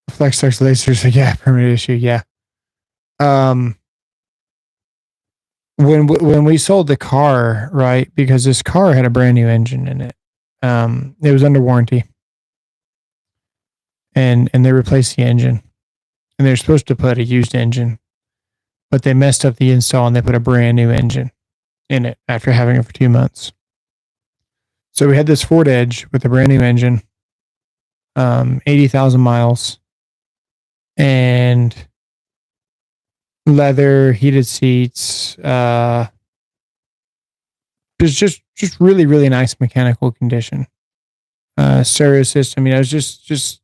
Flex Ducts lasers, yeah, permanent issue, yeah. When we sold the car, right, because this car had a brand new engine in it. It was under warranty. And they replaced the engine. And they're supposed to put a used engine, but they messed up the install and they put a brand new engine in it after having it for 2 months. So we had this Ford Edge with a brand new engine, 80,000 miles, and leather, heated seats, just really, really nice mechanical condition. Stereo system, it was just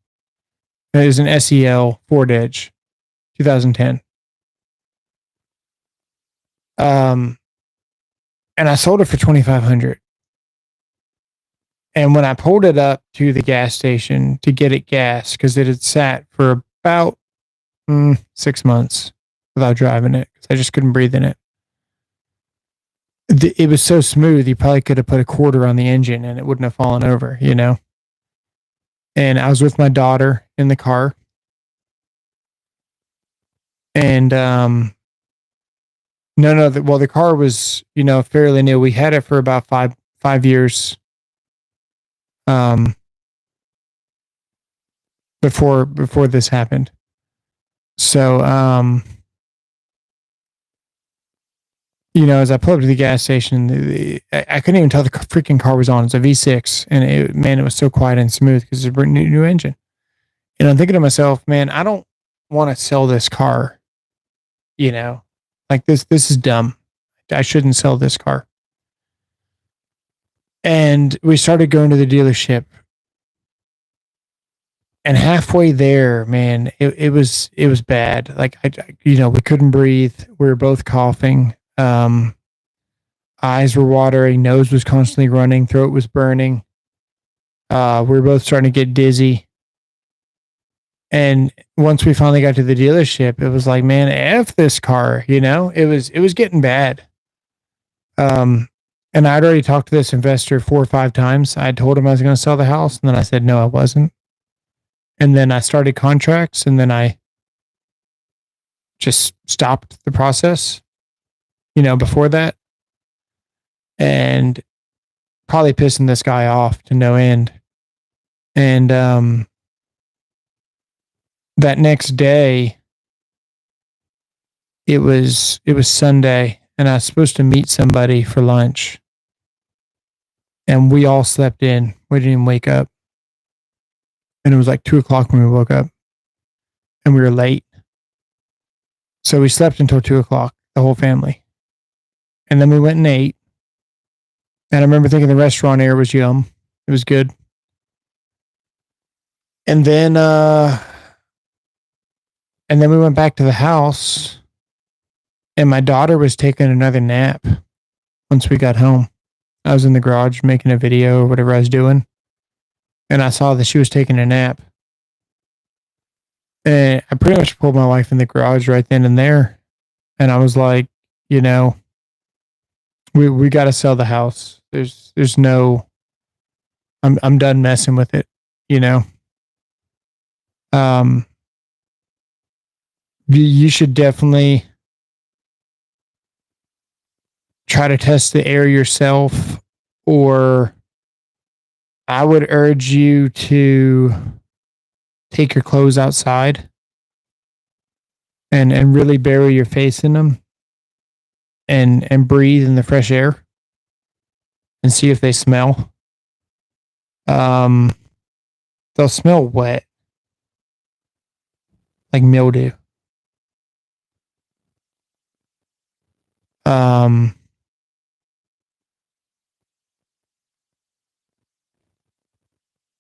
it was an SEL Ford Edge, 2010. And I sold it for $2,500. And when I pulled it up to the gas station to get it gas, because it had sat for about 6 months without driving it, because I just couldn't breathe in it. It was so smooth, you probably could have put a quarter on the engine and it wouldn't have fallen over, And I was with my daughter in the car. And the car was, fairly new. We had it for about five years. Before this happened. So, as I pulled up to the gas station, I couldn't even tell the freaking car was on. It's a V6, and it was so quiet and smooth because it's a brand new engine. And I'm thinking to myself, man, I don't want to sell this car. Like this is dumb. I shouldn't sell this car. And we started going to the dealership. And halfway there, man, it was bad. Like we couldn't breathe. We were both coughing. Eyes were watering, nose was constantly running, throat was burning. We were both starting to get dizzy. And once we finally got to the dealership, it was like, man, F this car, it was getting bad. And I'd already talked to this investor 4 or 5 times. I told him I was going to sell the house, and then I said, no, I wasn't. And then I started contracts, and then I just stopped the process, before that. And probably pissing this guy off to no end. And that next day, it was Sunday, and I was supposed to meet somebody for lunch. And we all slept in. We didn't even wake up. And it was like 2:00 when we woke up. And we were late. So we slept until 2:00, the whole family. And then we went and ate. And I remember thinking the restaurant air was yum. It was good. And then we went back to the house, and my daughter was taking another nap once we got home. I was in the garage making a video or whatever I was doing, and I saw that she was taking a nap. And I pretty much pulled my wife in the garage right then and there. And I was like, we got to sell the house. There's no, I'm done messing with it, You should definitely try to test the air yourself, or I would urge you to take your clothes outside and really bury your face in them and breathe in the fresh air and see if they smell. They'll smell wet, like mildew.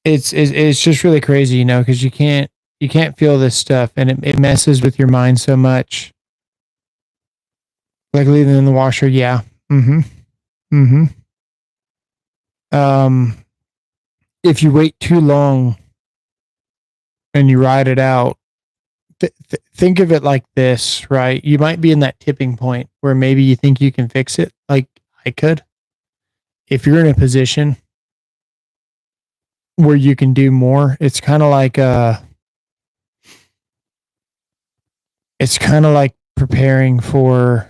It's just really crazy, because you can't feel this stuff, and it messes with your mind so much. Like leaving in the washer, yeah. If you wait too long and you ride it out, think of it like this, right? You might be in that tipping point where maybe you think you can fix it, like I could. If you're in a position where you can do more, it's kind of like preparing for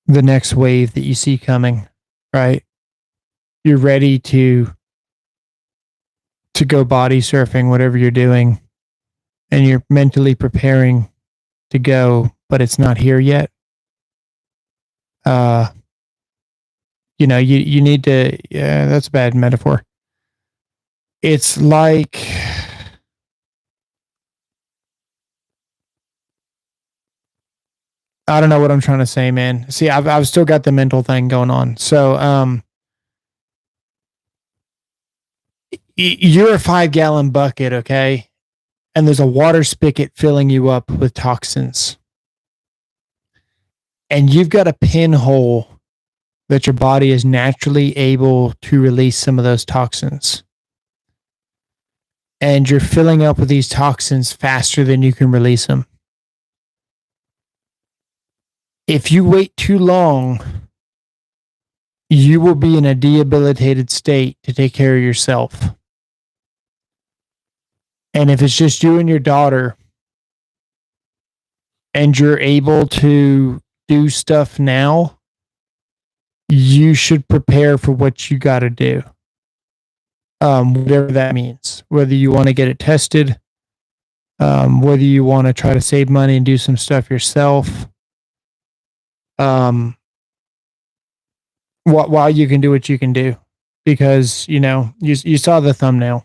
the next wave that you see coming, right? You're ready to go body surfing, whatever you're doing, and you're mentally preparing to go, but it's not here yet. You need to, yeah, that's a bad metaphor. It's like, I don't know what I'm trying to say, man. See, I've still got the mental thing going on. So, you're a 5-gallon bucket, okay? And there's a water spigot filling you up with toxins. And you've got a pinhole that your body is naturally able to release some of those toxins. And you're filling up with these toxins faster than you can release them. If you wait too long, you will be in a debilitated state to take care of yourself. And if it's just you and your daughter, and you're able to do stuff now, you should prepare for what you got to do. Whatever that means, whether you want to get it tested, whether you want to try to save money and do some stuff yourself, while you can do what you can do, because you saw the thumbnail.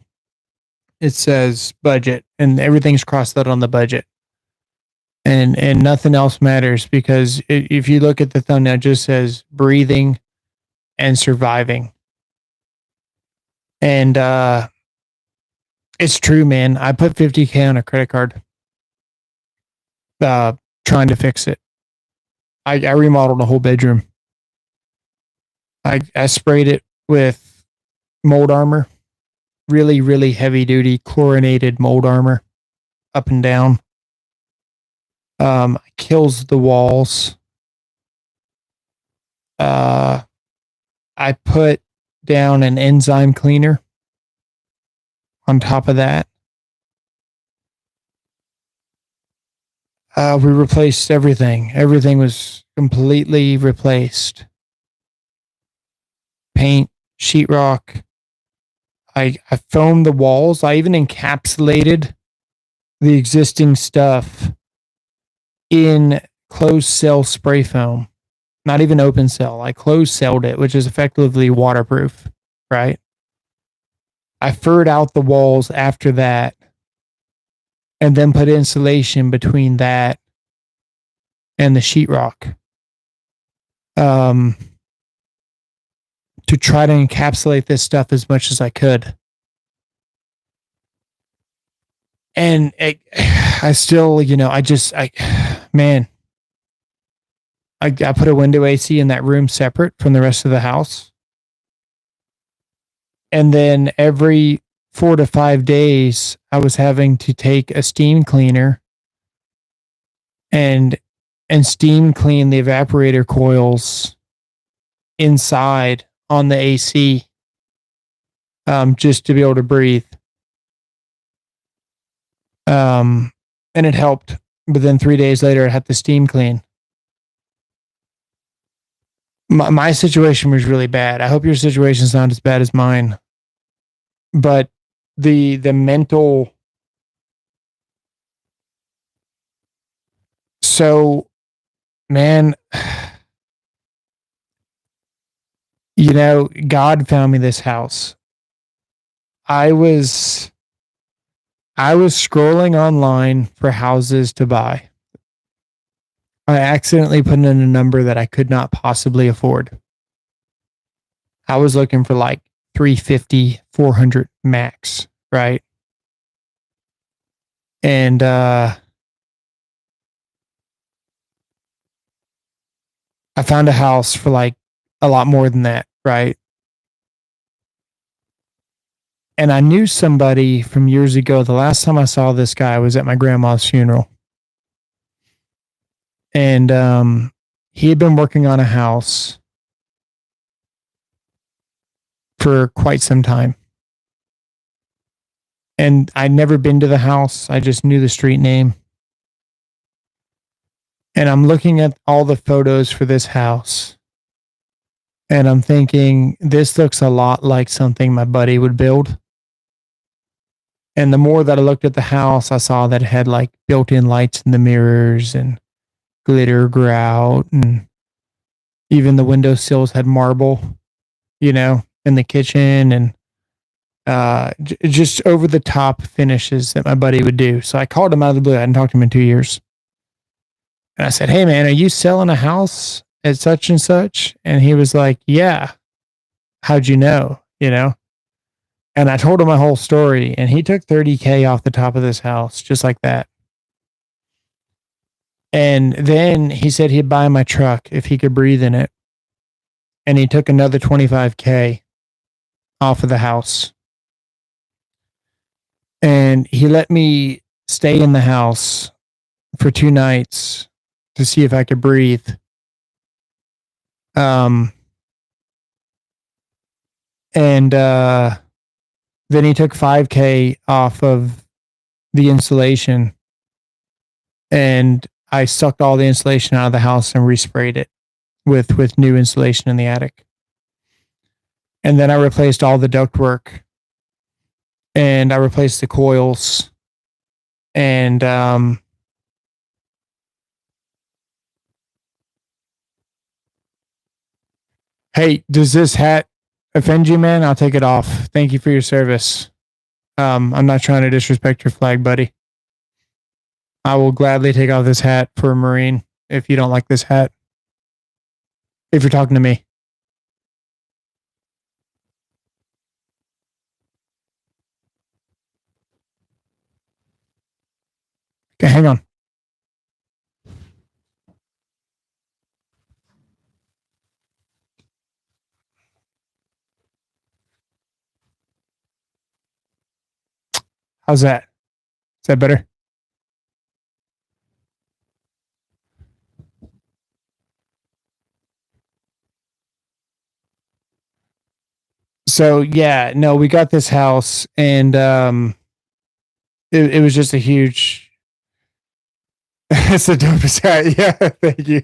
It says budget, and everything's crossed out on the budget, and nothing else matters, because if you look at the thumbnail, it just says breathing, and surviving. And it's true, man. I put $50K on a credit card trying to fix it. I remodeled the whole bedroom. I sprayed it with mold armor, really, really heavy duty chlorinated mold armor up and down. Kills the walls. I put down an enzyme cleaner on top of that. We replaced everything. Everything was completely replaced. Paint, sheetrock. I foamed the walls. I even encapsulated the existing stuff in closed cell spray foam. Not even open cell. I closed celled it, which is effectively waterproof, right? I furred out the walls after that and then put insulation between that and the sheetrock to try to encapsulate this stuff as much as I could. And I still, man, I put a window AC in that room separate from the rest of the house. And then every 4 to 5 days, I was having to take a steam cleaner and steam clean the evaporator coils inside on the AC, just to be able to breathe. And it helped. But then 3 days later, I had the steam clean. My situation was really bad. I hope your situation's not as bad as mine. But the mental. So, man, God found me this house. I was scrolling online for houses to buy. I accidentally put in a number that I could not possibly afford. I was looking for like 350, 400 max, right? And I found a house for like a lot more than that, right? And I knew somebody from years ago. The last time I saw this guy was at my grandma's funeral. And he had been working on a house for quite some time. And I'd never been to the house. I just knew the street name. And I'm looking at all the photos for this house. And I'm thinking, this looks a lot like something my buddy would build. And the more that I looked at the house, I saw that it had like built-in lights in the mirrors and glitter grout, and even the windowsills had marble, in the kitchen, and just over the top finishes that my buddy would do. So I called him out of the blue. I hadn't talked to him in 2 years. And I said, "Hey man, are you selling a house at such and such?" And he was like, "Yeah." "How'd you know?" And I told him my whole story, and he took $30K off the top of this house, just like that. And then he said he'd buy my truck if he could breathe in it. And he took another $25K off of the house. And he let me stay in the house for 2 nights to see if I could breathe. And then he took $5K off of the insulation. And I sucked all the insulation out of the house and resprayed it with new insulation in the attic. And then I replaced all the ductwork, and I replaced the coils. And hey, does this hat offend you, man? I'll take it off. Thank you for your service. I'm not trying to disrespect your flag, buddy. I will gladly take off this hat for a Marine if you don't like this hat. If you're talking to me. Okay, hang on. How's that? Is that better? So yeah, no, we got this house, and it was just a huge. It's the dopest hat. Yeah, thank you.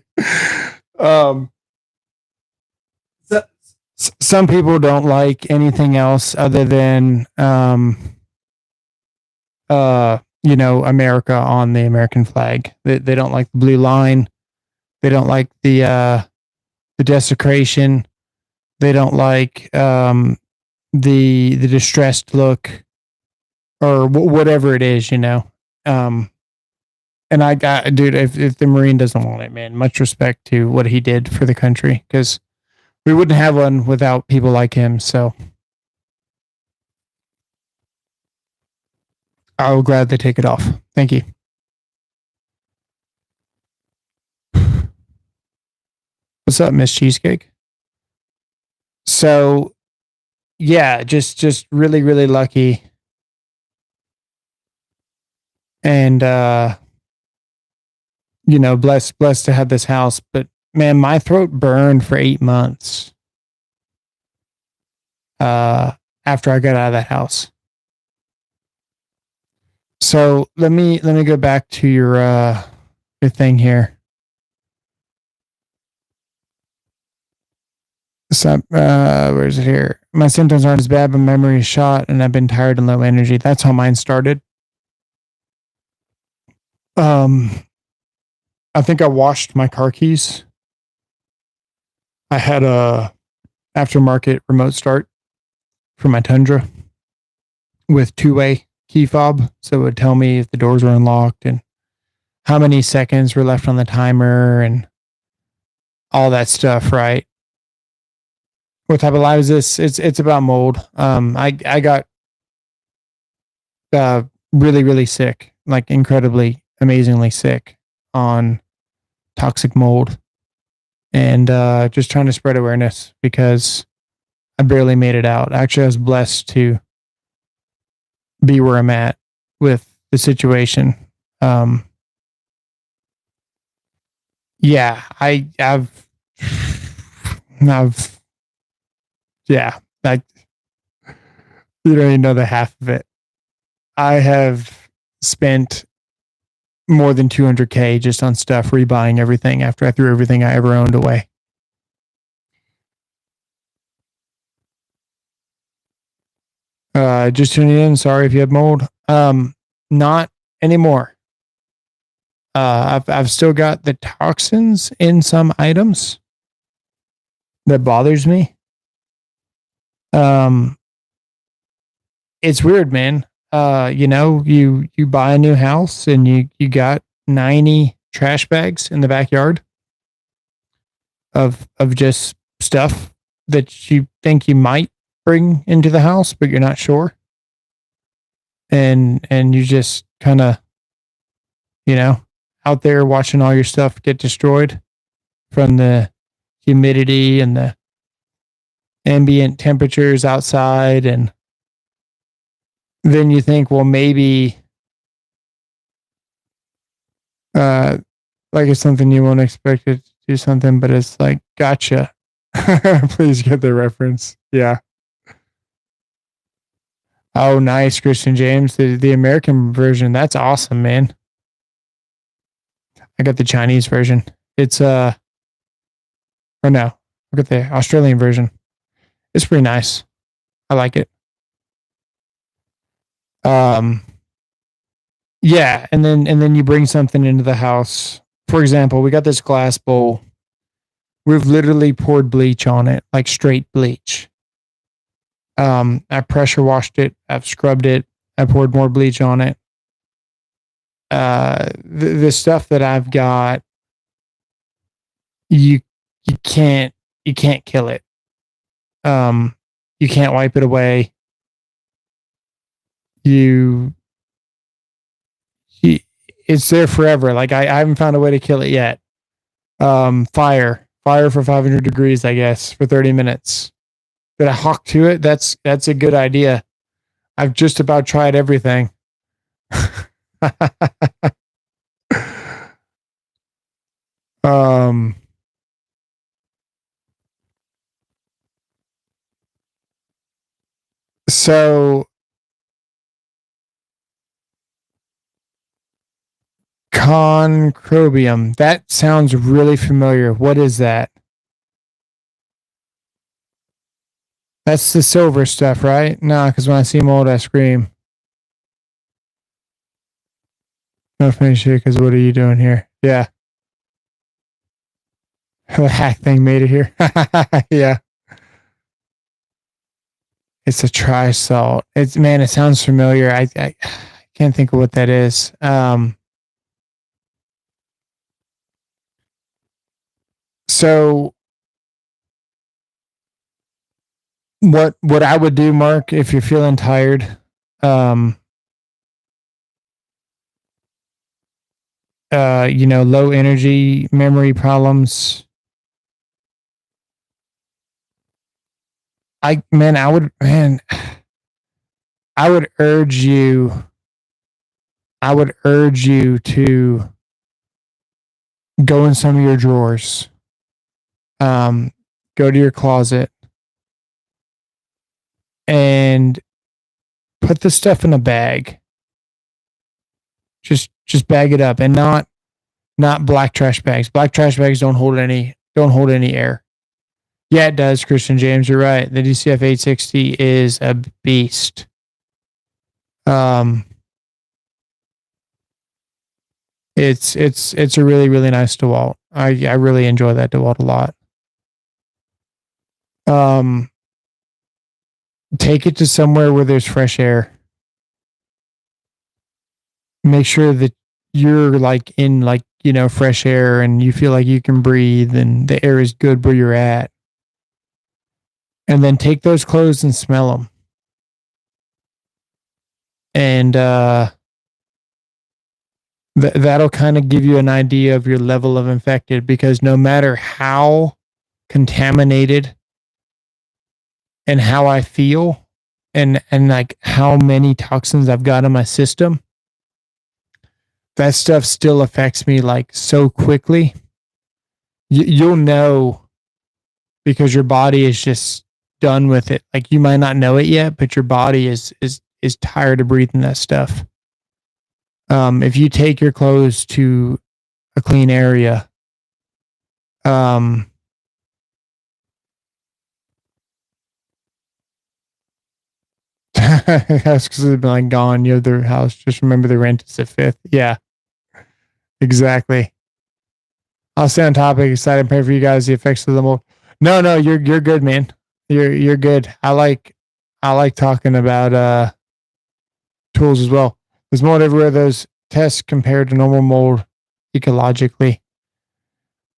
Um, so, some people don't like anything else other than America on the American flag. They don't like the blue line. They don't like the desecration. They don't like the distressed look or whatever it is, Um, and I got, dude, if the Marine doesn't want it, man, much respect to what he did for the country, because we wouldn't have one without people like him. So I will gladly take it off. Thank you. What's up, Miss Cheesecake? So yeah, just really, really lucky. And blessed to have this house. But man, my throat burned for 8 months after I got out of that house. So let me go back to your thing here. So, where is it here? My symptoms aren't as bad, but memory is shot, and I've been tired and low energy. That's how mine started. I think I washed my car keys. I had a aftermarket remote start for my Tundra with two-way key fob, so it would tell me if the doors were unlocked and how many seconds were left on the timer and all that stuff, right? What type of live is this? It's about mold. I got really, really sick, like incredibly, amazingly sick on toxic mold, and just trying to spread awareness because I barely made it out. Actually, I was blessed to be where I'm at with the situation. Yeah, I've, yeah, like you don't even know the half of it. I have spent more than 200K just on stuff, rebuying everything after I threw everything I ever owned away. Just tuning in. Sorry if you have mold. Not anymore. I've still got the toxins in some items that bothers me. It's weird, man. You buy a new house and you got 90 trash bags in the backyard of just stuff that you think you might bring into the house, but you're not sure. And you just kind of, out there watching all your stuff get destroyed from the humidity and the ambient temperatures outside. And then you think, well, maybe like it's something you won't expect it to do something, but it's like, gotcha. Please get the reference. Yeah. Oh, nice, Christian James. The American version. That's awesome, man. I got the Chinese version. It's or no, I got the Australian version. It's pretty nice. I like it. Um yeah, and then you bring something into the house. For example, we got this glass bowl. We've literally poured bleach on it, like straight bleach. I pressure washed it. I've scrubbed it. I poured more bleach on it. The stuff that I've got, you you can't kill it. Um, you can't wipe it away. You, you it's there forever. Like I haven't found a way to kill it yet. Fire for 500 degrees, I guess, for 30 minutes. Did I hawk to it? That's a good idea. I've just about tried everything. um, so Concrobium. That sounds really familiar. What is that? That's the silver stuff, right? No, because when I see mold, I scream. No finish it, because what are you doing here? Yeah. The hack thing made it here. Yeah. It's a tri-salt. It sounds familiar. I can't think of what that is. So what I would do, Mark, if you're feeling tired, low energy, memory problems. I would urge you. I would urge you to go in some of your drawers. Go to your closet and put the stuff in a bag. Just bag it up, and not black trash bags. Black trash bags don't hold any air. Yeah, it does, Christian James. You're right. The DCF 860 is a beast. It's a really, really nice DeWalt. I really enjoy that DeWalt a lot. Take it to somewhere where there's fresh air. Make sure that you're like in fresh air and you feel like you can breathe and the air is good where you're at. And then take those clothes and smell them. And that'll kind of give you an idea of your level of infected, because no matter how contaminated and how I feel and like how many toxins I've got in my system, that stuff still affects me like so quickly. You'll know, because your body is just done with it. Like, you might not know it yet, but your body is tired of breathing that stuff. If you take your clothes to a clean area, that's because they've been like gone. You have their house. Just remember the rent is the fifth. Yeah, exactly. I'll stay on topic. Excited and pray for you guys. The effects of the mold. No, you're good, man. You're good. I like talking about tools as well. There's mold everywhere. Those tests compared to normal mold ecologically.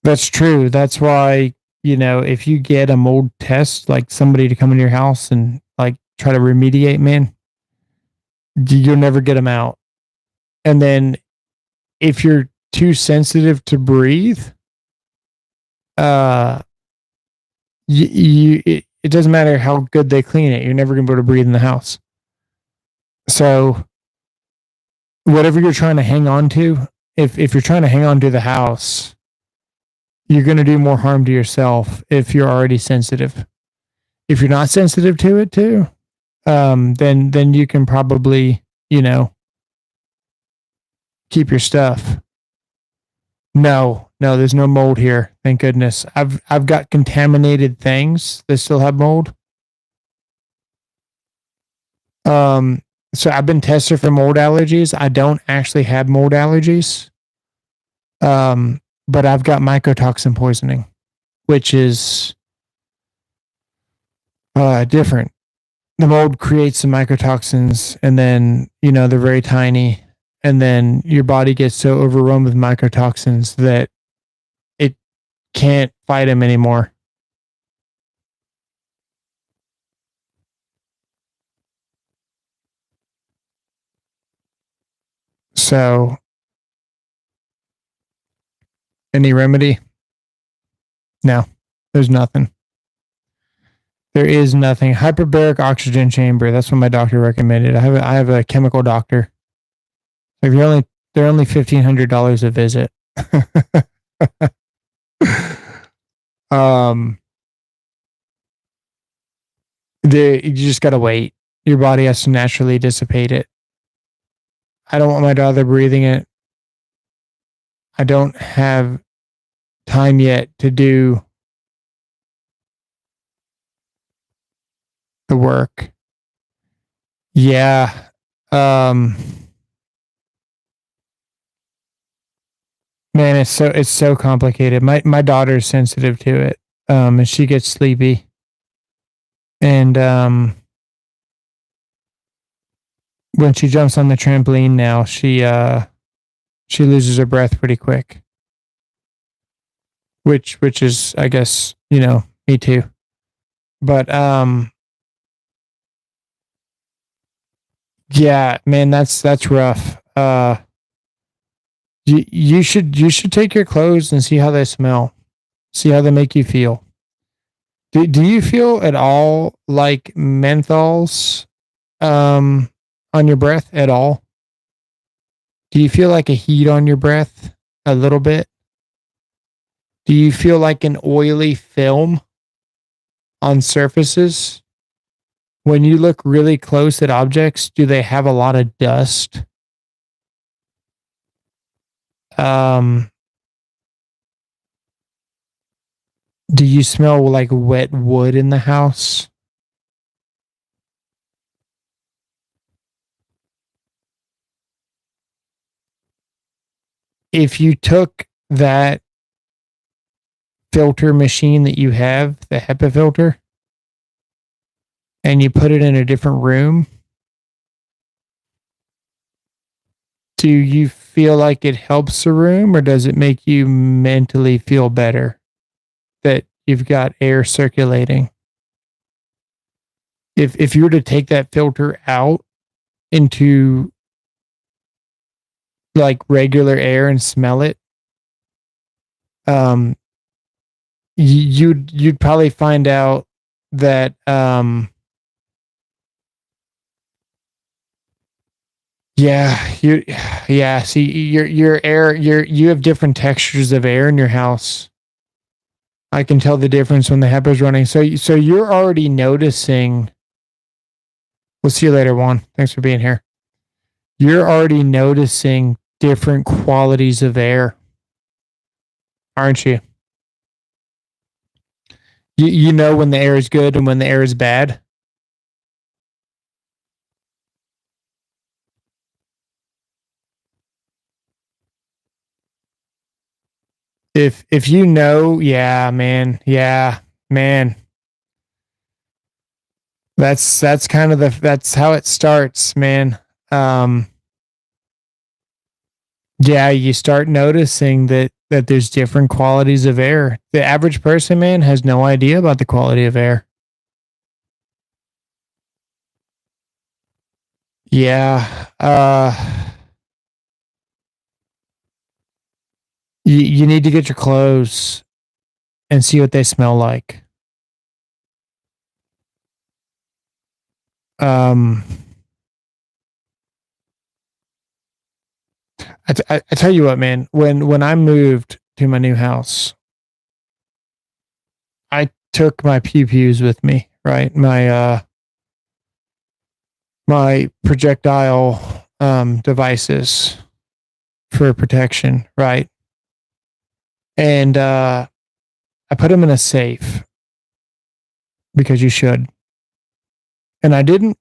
That's true. That's why, if you get a mold test, like somebody to come into your house and like try to remediate, man, you'll never get them out. And then if you're too sensitive to breathe, it doesn't matter how good they clean it. You're never going to be able to breathe in the house. So whatever you're trying to hang on to, if you're trying to hang on to the house, you're going to do more harm to yourself if you're already sensitive. If you're not sensitive to it too, then you can probably, keep your stuff. No, there's no mold here. Thank goodness. I've got contaminated things that still have mold. So I've been tested for mold allergies. I don't actually have mold allergies. But I've got mycotoxin poisoning, which is different. The mold creates some mycotoxins, and then, they're very tiny, and then your body gets so overrun with mycotoxins that it can't fight them anymore. So Any remedy? No, there's nothing. There is nothing. Hyperbaric oxygen chamber. That's what my doctor recommended. I have a chemical doctor. Like they're only $1,500 a visit. um, you just gotta wait. Your body has to naturally dissipate it. I don't want my daughter breathing it. I don't have time yet to do the work. Yeah. Man, it's so complicated. My daughter's sensitive to it. And she gets sleepy. And when she jumps on the trampoline now, she loses her breath pretty quick. Which is, I guess, me too. But yeah, man, that's rough. You should take your clothes and see how they smell. See how they make you feel. Do you feel at all like menthols on your breath at all? Do you feel like a heat on your breath a little bit? Do you feel like an oily film on surfaces? When you look really close at objects, do they have a lot of dust? Do you smell like wet wood in the house? If you took that filter machine that you have, the HEPA filter, and you put it in a different room, do you feel like it helps the room, or does it make you mentally feel better that you've got air circulating? If you were to take that filter out into like regular air and smell it, you'd probably find out that see your air, you have different textures of air in your house. I can tell the difference when the HEPA's running. So you're already noticing. We'll see you later, Juan. Thanks for being here. You're already noticing different qualities of air, aren't you? You know when the air is good and when the air is bad. If you know, yeah, man. That's kind of that's how it starts, man. Yeah, you start noticing that there's different qualities of air. The average person, man, has no idea about the quality of air. Yeah. You need to get your clothes and see what they smell like. I tell you what, man. When I moved to my new house, I took my pew pews with me. Right, my projectile devices for protection. Right, and I put them in a safe because you should. And I didn't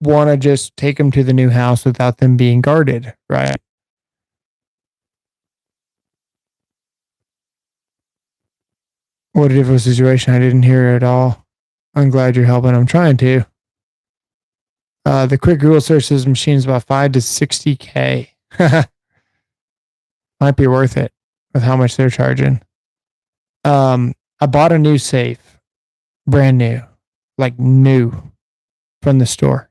want to just take them to the new house without them being guarded. Right. What a difficult situation. I didn't hear it at all. I'm glad you're helping. I'm trying to. The quick Google search says machines about 5 to 60K. Might be worth it with how much they're charging. I bought a new safe, brand new, like new from the store.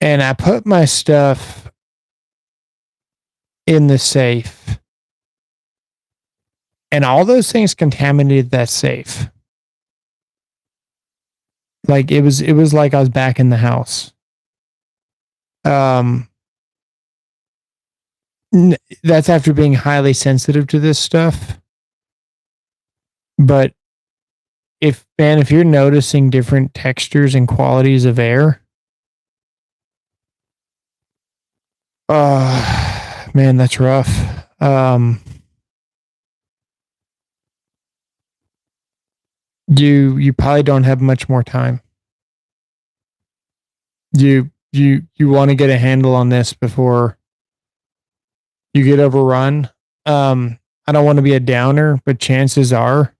And I put my stuff in the safe And all those things contaminated that safe. Like it was like I was back in the house. Um, that's after being highly sensitive to this stuff. But if you're noticing different textures and qualities of air, man, that's rough. You probably don't have much more time. You want to get a handle on this before you get overrun. I don't want to be a downer, but chances are,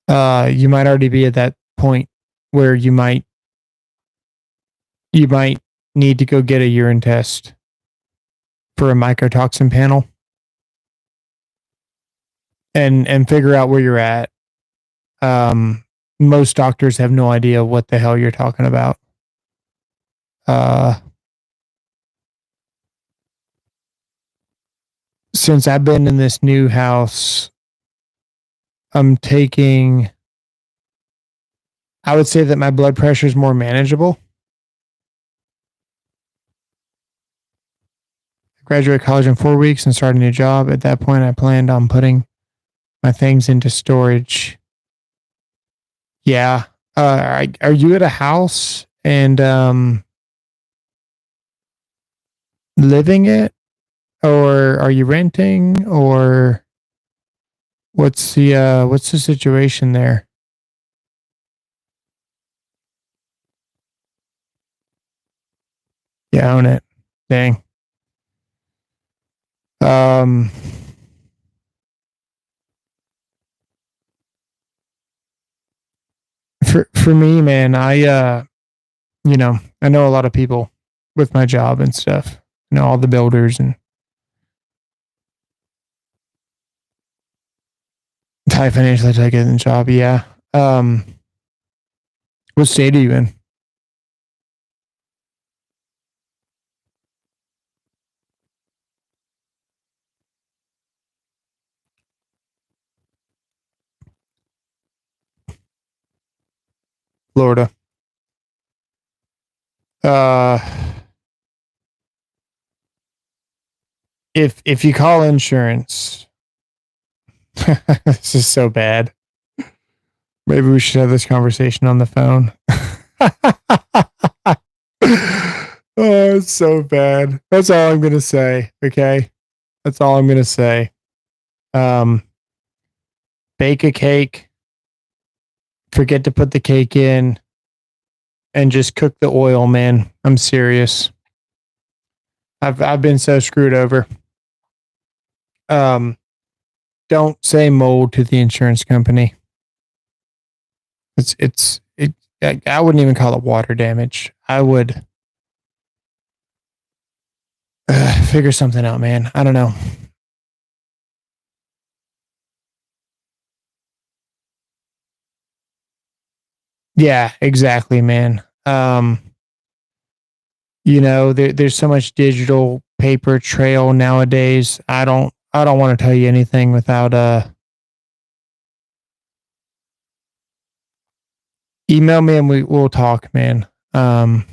you might already be at that point where you might need to go get a urine test for a mycotoxin panel and figure out where you're at. Most doctors have no idea what the hell you're talking about. Since I've been in this new house, I'm taking, I would say that my blood pressure is more manageable. I graduated college in 4 weeks and started a new job. At that point, I planned on putting my things into storage. Yeah. Are you at a house and living it, or are you renting, or what's the situation there? You own it. Dang. For me, man, I know a lot of people with my job and stuff. You know, all the builders and high financially take it in job. Yeah. What state are you in? Florida. Uh, if you call insurance, this is so bad. Maybe we should have this conversation on the phone. Oh, it's so bad. That's all I'm gonna say. Okay, that's all I'm gonna say. Um, Bake a cake. Forget to put the cake in, and just cook the oil, man. I'm serious. I've been so screwed over. Um, don't say mold to the insurance company. I wouldn't even call it water damage. I would figure something out, man. I don't know. Yeah, exactly, man. There's so much digital paper trail nowadays. I don't want to tell you anything without email me and we'll talk, man. I'll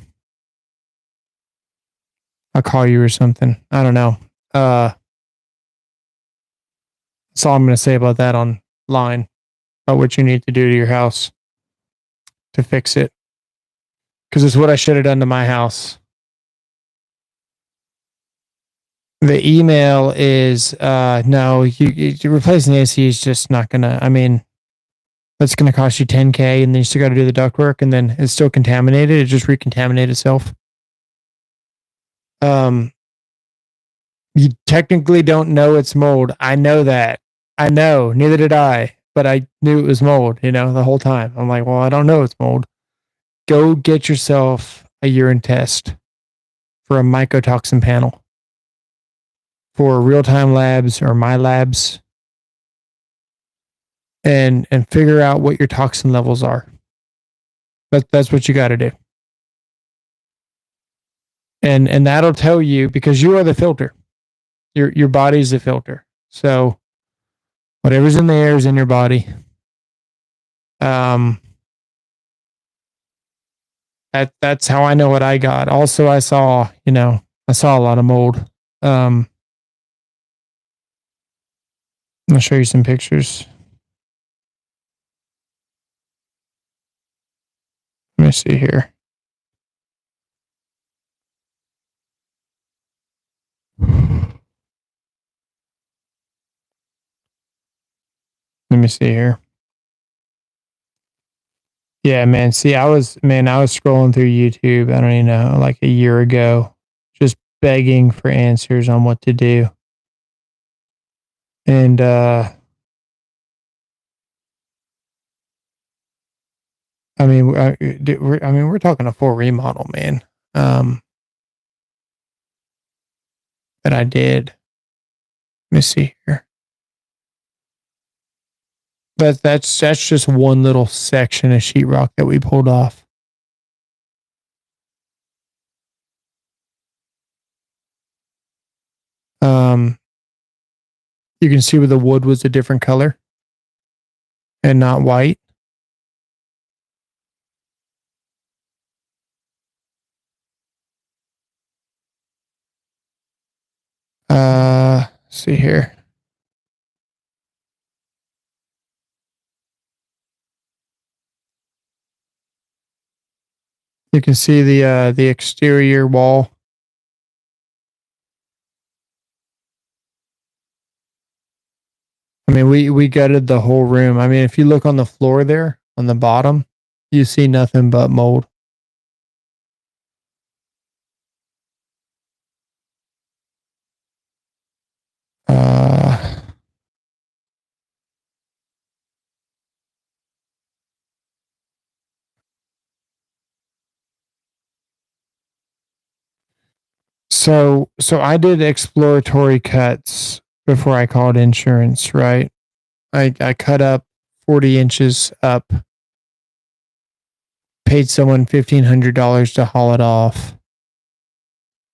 call you or something. I don't know. That's all I'm going to say about that online, about what you need to do to your house to fix it. Because it's what I should have done to my house. The email is no, you replacing the AC is just not gonna. I mean, that's gonna cost you $10K, and then you still got to do the ductwork, and then it's still contaminated. It just recontaminated itself. Um, you technically don't know it's mold. I know that. I know. Neither did I, but I knew it was mold. The whole time. I'm like, well, I don't know it's mold. Go get yourself a urine test for a mycotoxin panel for Real Time Labs or My Labs, and figure out what your toxin levels are. That's what you got to do. And that'll tell you, because you are the filter. Your body's the filter. So Whatever's in the air is in your body. That's how I know what I got. Also, I saw a lot of mold. I'm gonna show you some pictures. Let me see here. Let me see here. Yeah, man. See, I was scrolling through YouTube, I don't even know, like a year ago, just begging for answers on what to do. And we're talking a full remodel, man. That I did. Let me see here. But that's just one little section of sheetrock that we pulled off. You can see where the wood was a different color and not white. See here. You can see the exterior wall. I mean, we gutted the whole room. I mean, if you look on the floor there, on the bottom, you see nothing but mold. So I did exploratory cuts before I called insurance, right? I cut up 40 inches up, paid someone $1,500 to haul it off.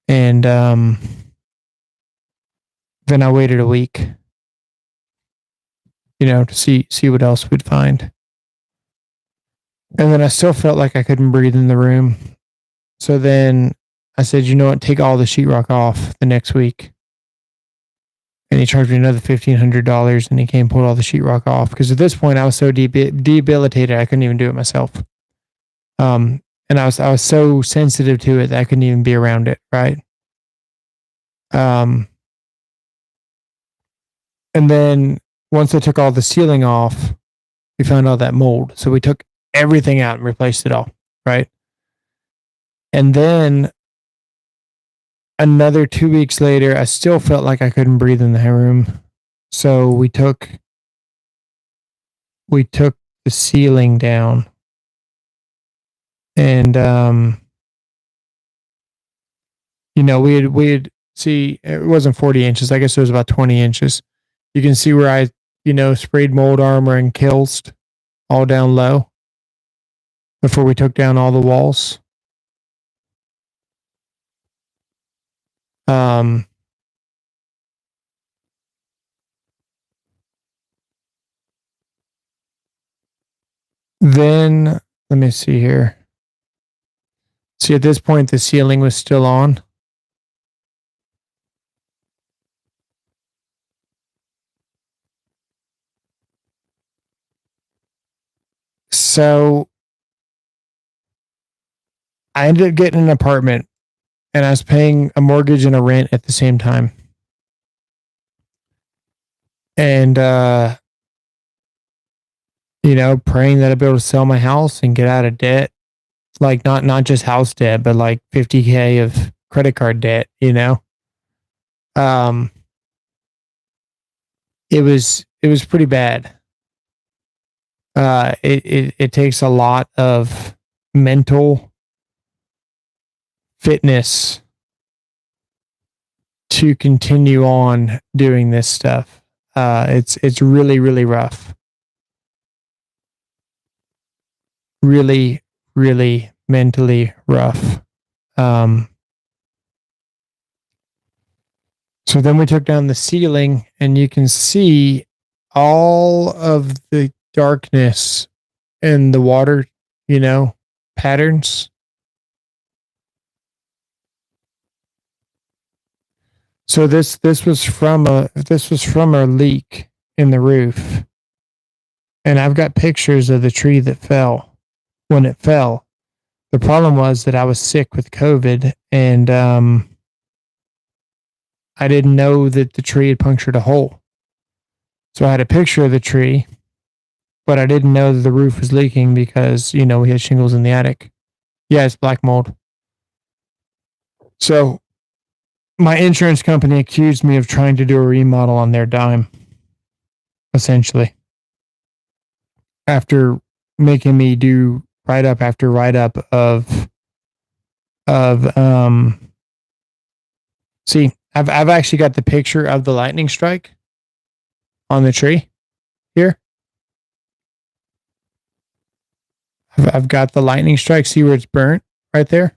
And then I waited a week, to see what else we'd find. And then I still felt like I couldn't breathe in the room. So then I said, you know what, take all the sheetrock off the next week. And he charged me another $1,500, and he came and pulled all the sheetrock off. Because at this point I was so debilitated I couldn't even do it myself. And I was so sensitive to it that I couldn't even be around it, right? And then once I took all the ceiling off, we found all that mold. So we took everything out and replaced it all, right? And then another 2 weeks later, I still felt like I couldn't breathe in the room. So we took the ceiling down. And we'd see, it wasn't 40 inches. I guess it was about 20 inches. You can see where I, sprayed mold armor and Kilst all down low before we took down all the walls. Then let me see here. See, at this point, the ceiling was still on. So I ended up getting an apartment, and I was paying a mortgage and a rent at the same time. And, praying that I'd be able to sell my house and get out of debt. Like not just house debt, but like $50,000 of credit card debt, It was pretty bad. It takes a lot of mental fitness to continue on doing this stuff. It's really, really rough. Really, really mentally rough. So then we took down the ceiling, and you can see all of the darkness and the water, patterns. So this was from a leak in the roof, and I've got pictures of the tree that fell when it fell. The problem was that I was sick with COVID, and I didn't know that the tree had punctured a hole. So I had a picture of the tree, but I didn't know that the roof was leaking because we had shingles in the attic. Yeah, it's black mold. So my insurance company accused me of trying to do a remodel on their dime, essentially, after making me do write up after write up of see, I've actually got the picture of the lightning strike on the tree here. I've got the lightning strike. See where it's burnt right there?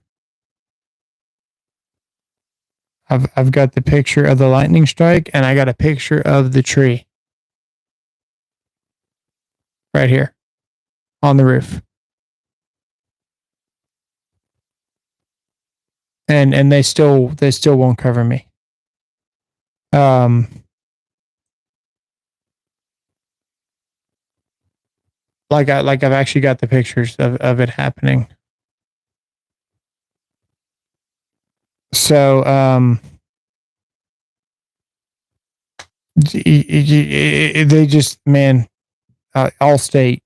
I've got the picture of the lightning strike, and I got a picture of the tree right here on the roof. And they still won't cover me. I've actually got the pictures of it happening. So they just, man, Allstate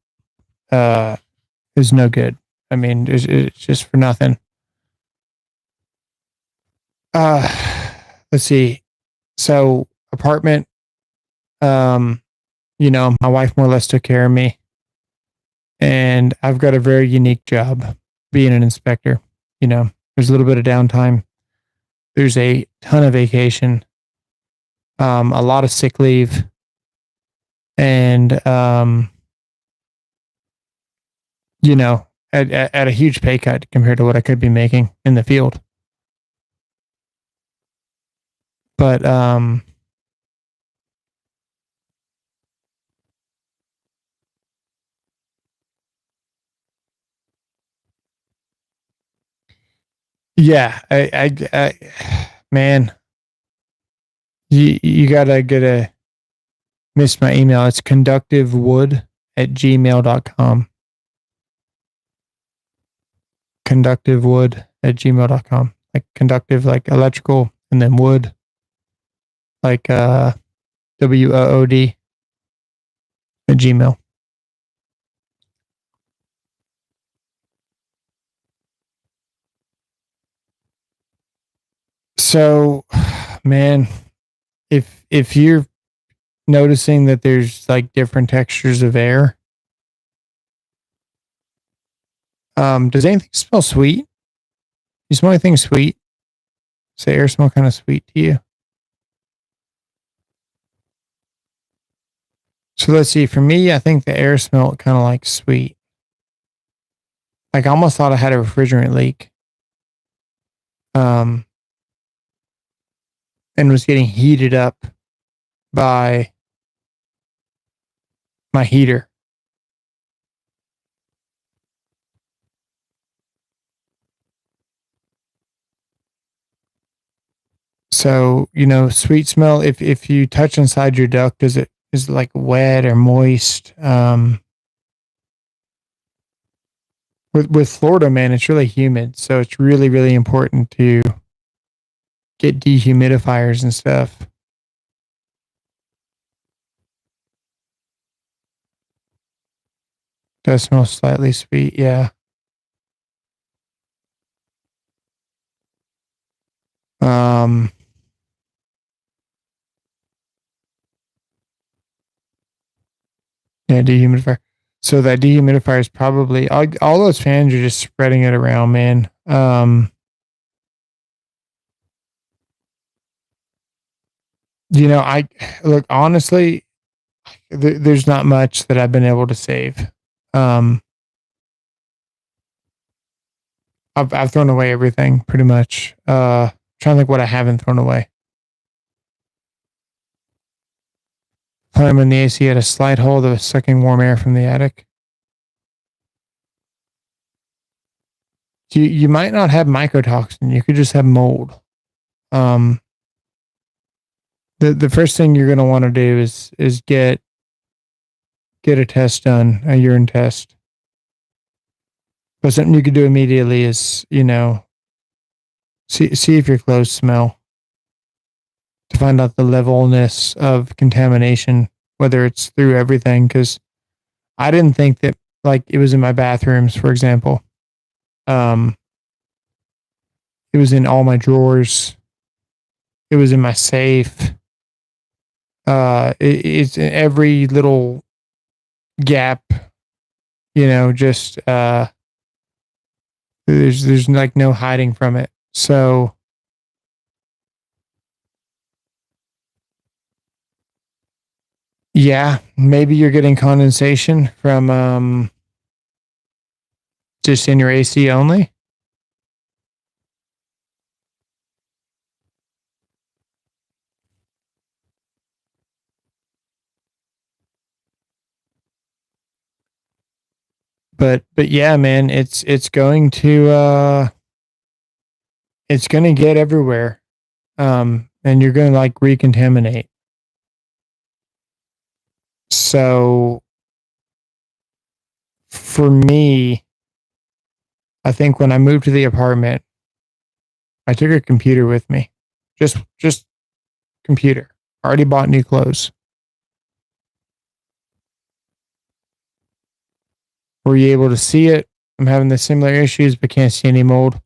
is no good. I mean, it's just for nothing. Let's see. So apartment, my wife more or less took care of me, and I've got a very unique job being an inspector. There's a little bit of downtime. There's a ton of vacation, a lot of sick leave, and at a huge pay cut compared to what I could be making in the field. But yeah, I man, you gotta miss my email. It's conductivewood@gmail.com. Conductivewood@gmail.com. Like conductive, like electrical, and then wood, like WOOD at Gmail. So, man, if you're noticing that there's like different textures of air, does anything smell sweet? You smell anything sweet? Does the air smell kind of sweet to you? So let's see. For me, I think the air smelled kind of like sweet. Like I almost thought I had a refrigerant leak. And was getting heated up by my heater. So, sweet smell, if you touch inside your duct, is it like wet or moist? With Florida, man, it's really humid, so it's really, really important to get dehumidifiers and stuff. Does smell slightly sweet, yeah. Yeah, dehumidifier. So that dehumidifier is probably all those fans are just spreading it around, man. I look honestly, there's not much that I've been able to save. I've thrown away everything pretty much. Trying to think what I haven't thrown away. time when the AC had a slight hole that was sucking warm air from the attic. You might not have mycotoxin. You could just have mold. The first thing you're gonna want to do is get a test done, a urine test. But something you could do immediately is, see if your clothes smell to find out the levelness of contamination, whether it's through everything. Because I didn't think that like it was in my bathrooms, for example. It was in all my drawers. It was in my safe. It's in every little gap. Just there's like no hiding from it. So yeah, maybe you're getting condensation from just in your AC only. But yeah, man, it's going to it's going to get everywhere. And you're going to like recontaminate. So for me, I think when I moved to the apartment, I took a computer with me. Just computer. I already bought new clothes. Were you able to see it? I'm having the similar issues, but can't see any mold.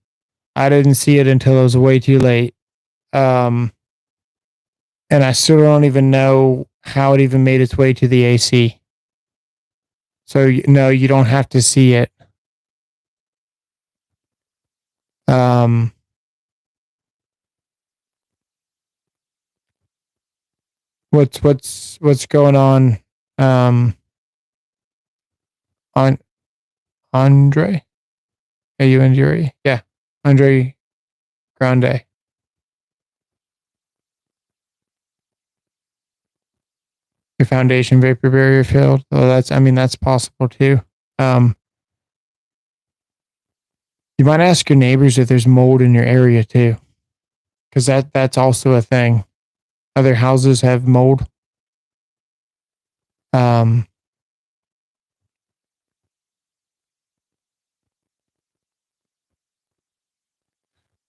I didn't see it until it was way too late. And I still don't even know how it even made its way to the AC. So no, you don't have to see it. Um, what's going on? On Andre? Are you Andre? Yeah, Andre Grande. Your foundation vapor barrier failed. Oh, that's possible too. Um, you might ask your neighbors if there's mold in your area too, because that's also a thing. Other houses have mold. Um,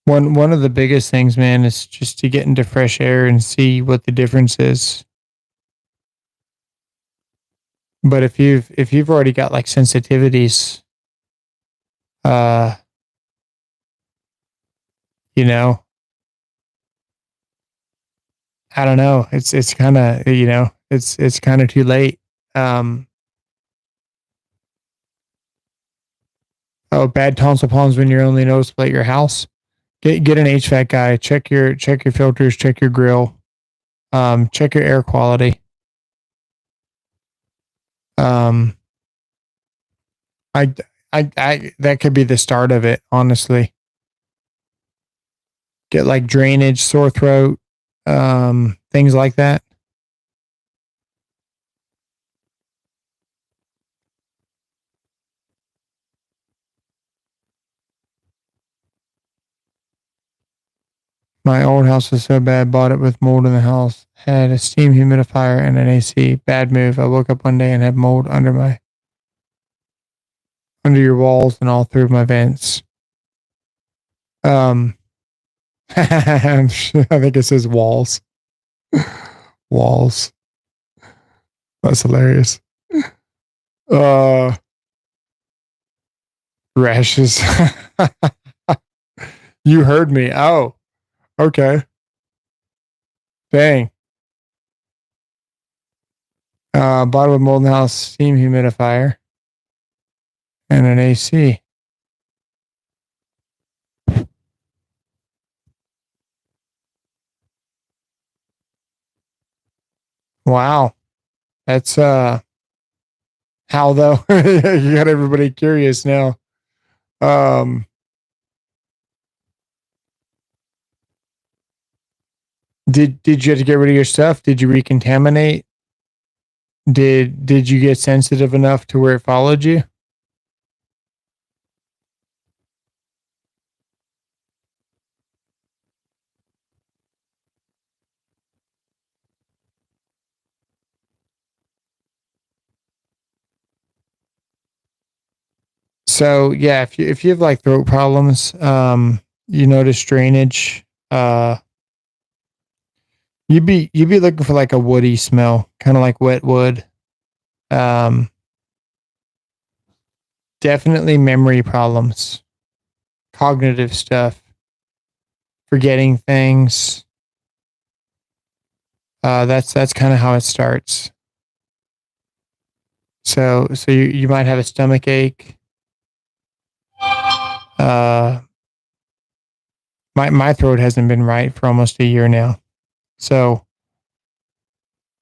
one of the biggest things, man, is just to get into fresh air and see what the difference is. But if you've already got like sensitivities, uh, you know, I don't know. It's kind of it's kind of too late. Um, bad tonsil problems when you're only noticeable at your house. Get an HVAC guy. Check your filters. Check your grill. Check your air quality. Um, I I that could be the start of it. Honestly, get like drainage, sore throat, things like that. My old house was so bad, bought it with mold in the house. Had a steam humidifier and an AC. Bad move. I woke up one day and had mold under your walls and all through my vents. Um, I think it says walls. Walls. That's hilarious. Uh, rashes. You heard me. Oh, okay. Dang. Bottom of Molden House steam humidifier and an AC. Wow. That's how though? You got everybody curious now. Um did you have to get rid of your stuff? Did you recontaminate? Did you get sensitive enough to where it followed you? So yeah, if you have like throat problems, you notice drainage, you'd be looking for like a woody smell, kind of like wet wood. Um, Definitely memory problems, cognitive stuff, forgetting things. That's kind of how it starts. So you might have a stomach ache. My throat hasn't been right for almost a year now. So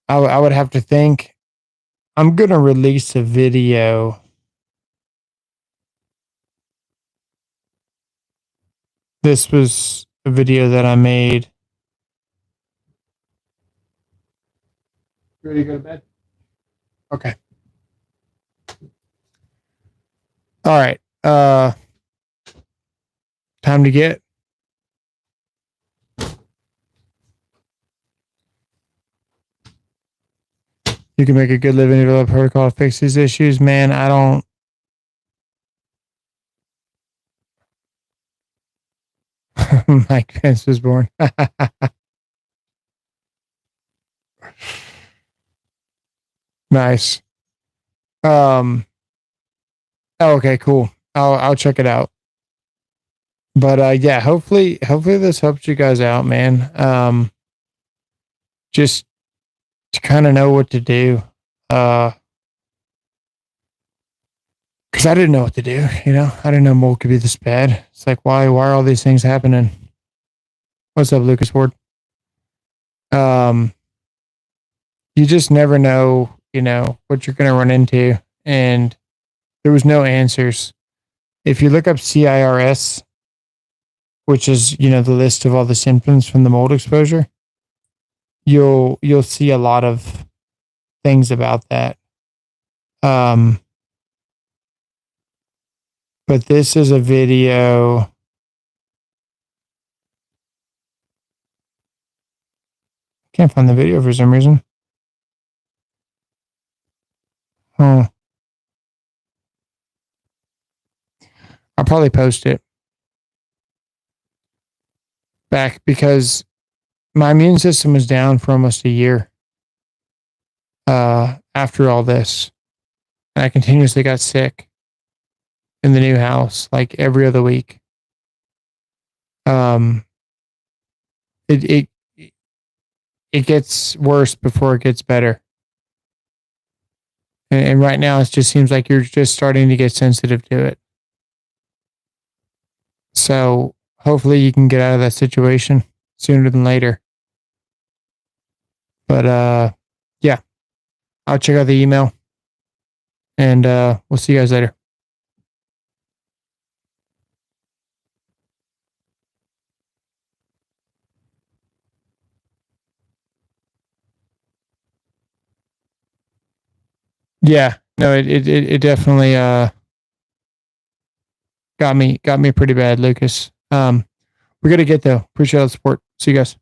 I would have to think I'm going to release a video. This was a video that I made. You ready to go to bed? Okay. All right. Time to get. You can make a good living, develop protocol to fix these issues. Man, I don't. Mike Pence was born. Nice. Okay, cool. I'll check it out. But yeah, hopefully this helps you guys out, man. Just to kind of know what to do. Because I didn't know what to do. You know, I didn't know mold could be this bad. It's like why are all these things happening? What's up, Lucas Ward? You just never know, you know, what you're gonna run into, and there was no answers. If you look up CIRS, which is, you know, the list of all the symptoms from the mold exposure, you'll see a lot of things about that. But this is a video. Can't find the video for some reason. Huh. I'll probably post it back because my immune system was down for almost a year after all this. And I continuously got sick in the new house, like every other week. It gets worse before it gets better. And right now it just seems like you're just starting to get sensitive to it. So hopefully you can get out of that situation sooner than later. But yeah, I'll check out the email and we'll see you guys later. Yeah, no, it definitely got me pretty bad, Lucas. We gotta get though. Appreciate all the support. See you guys.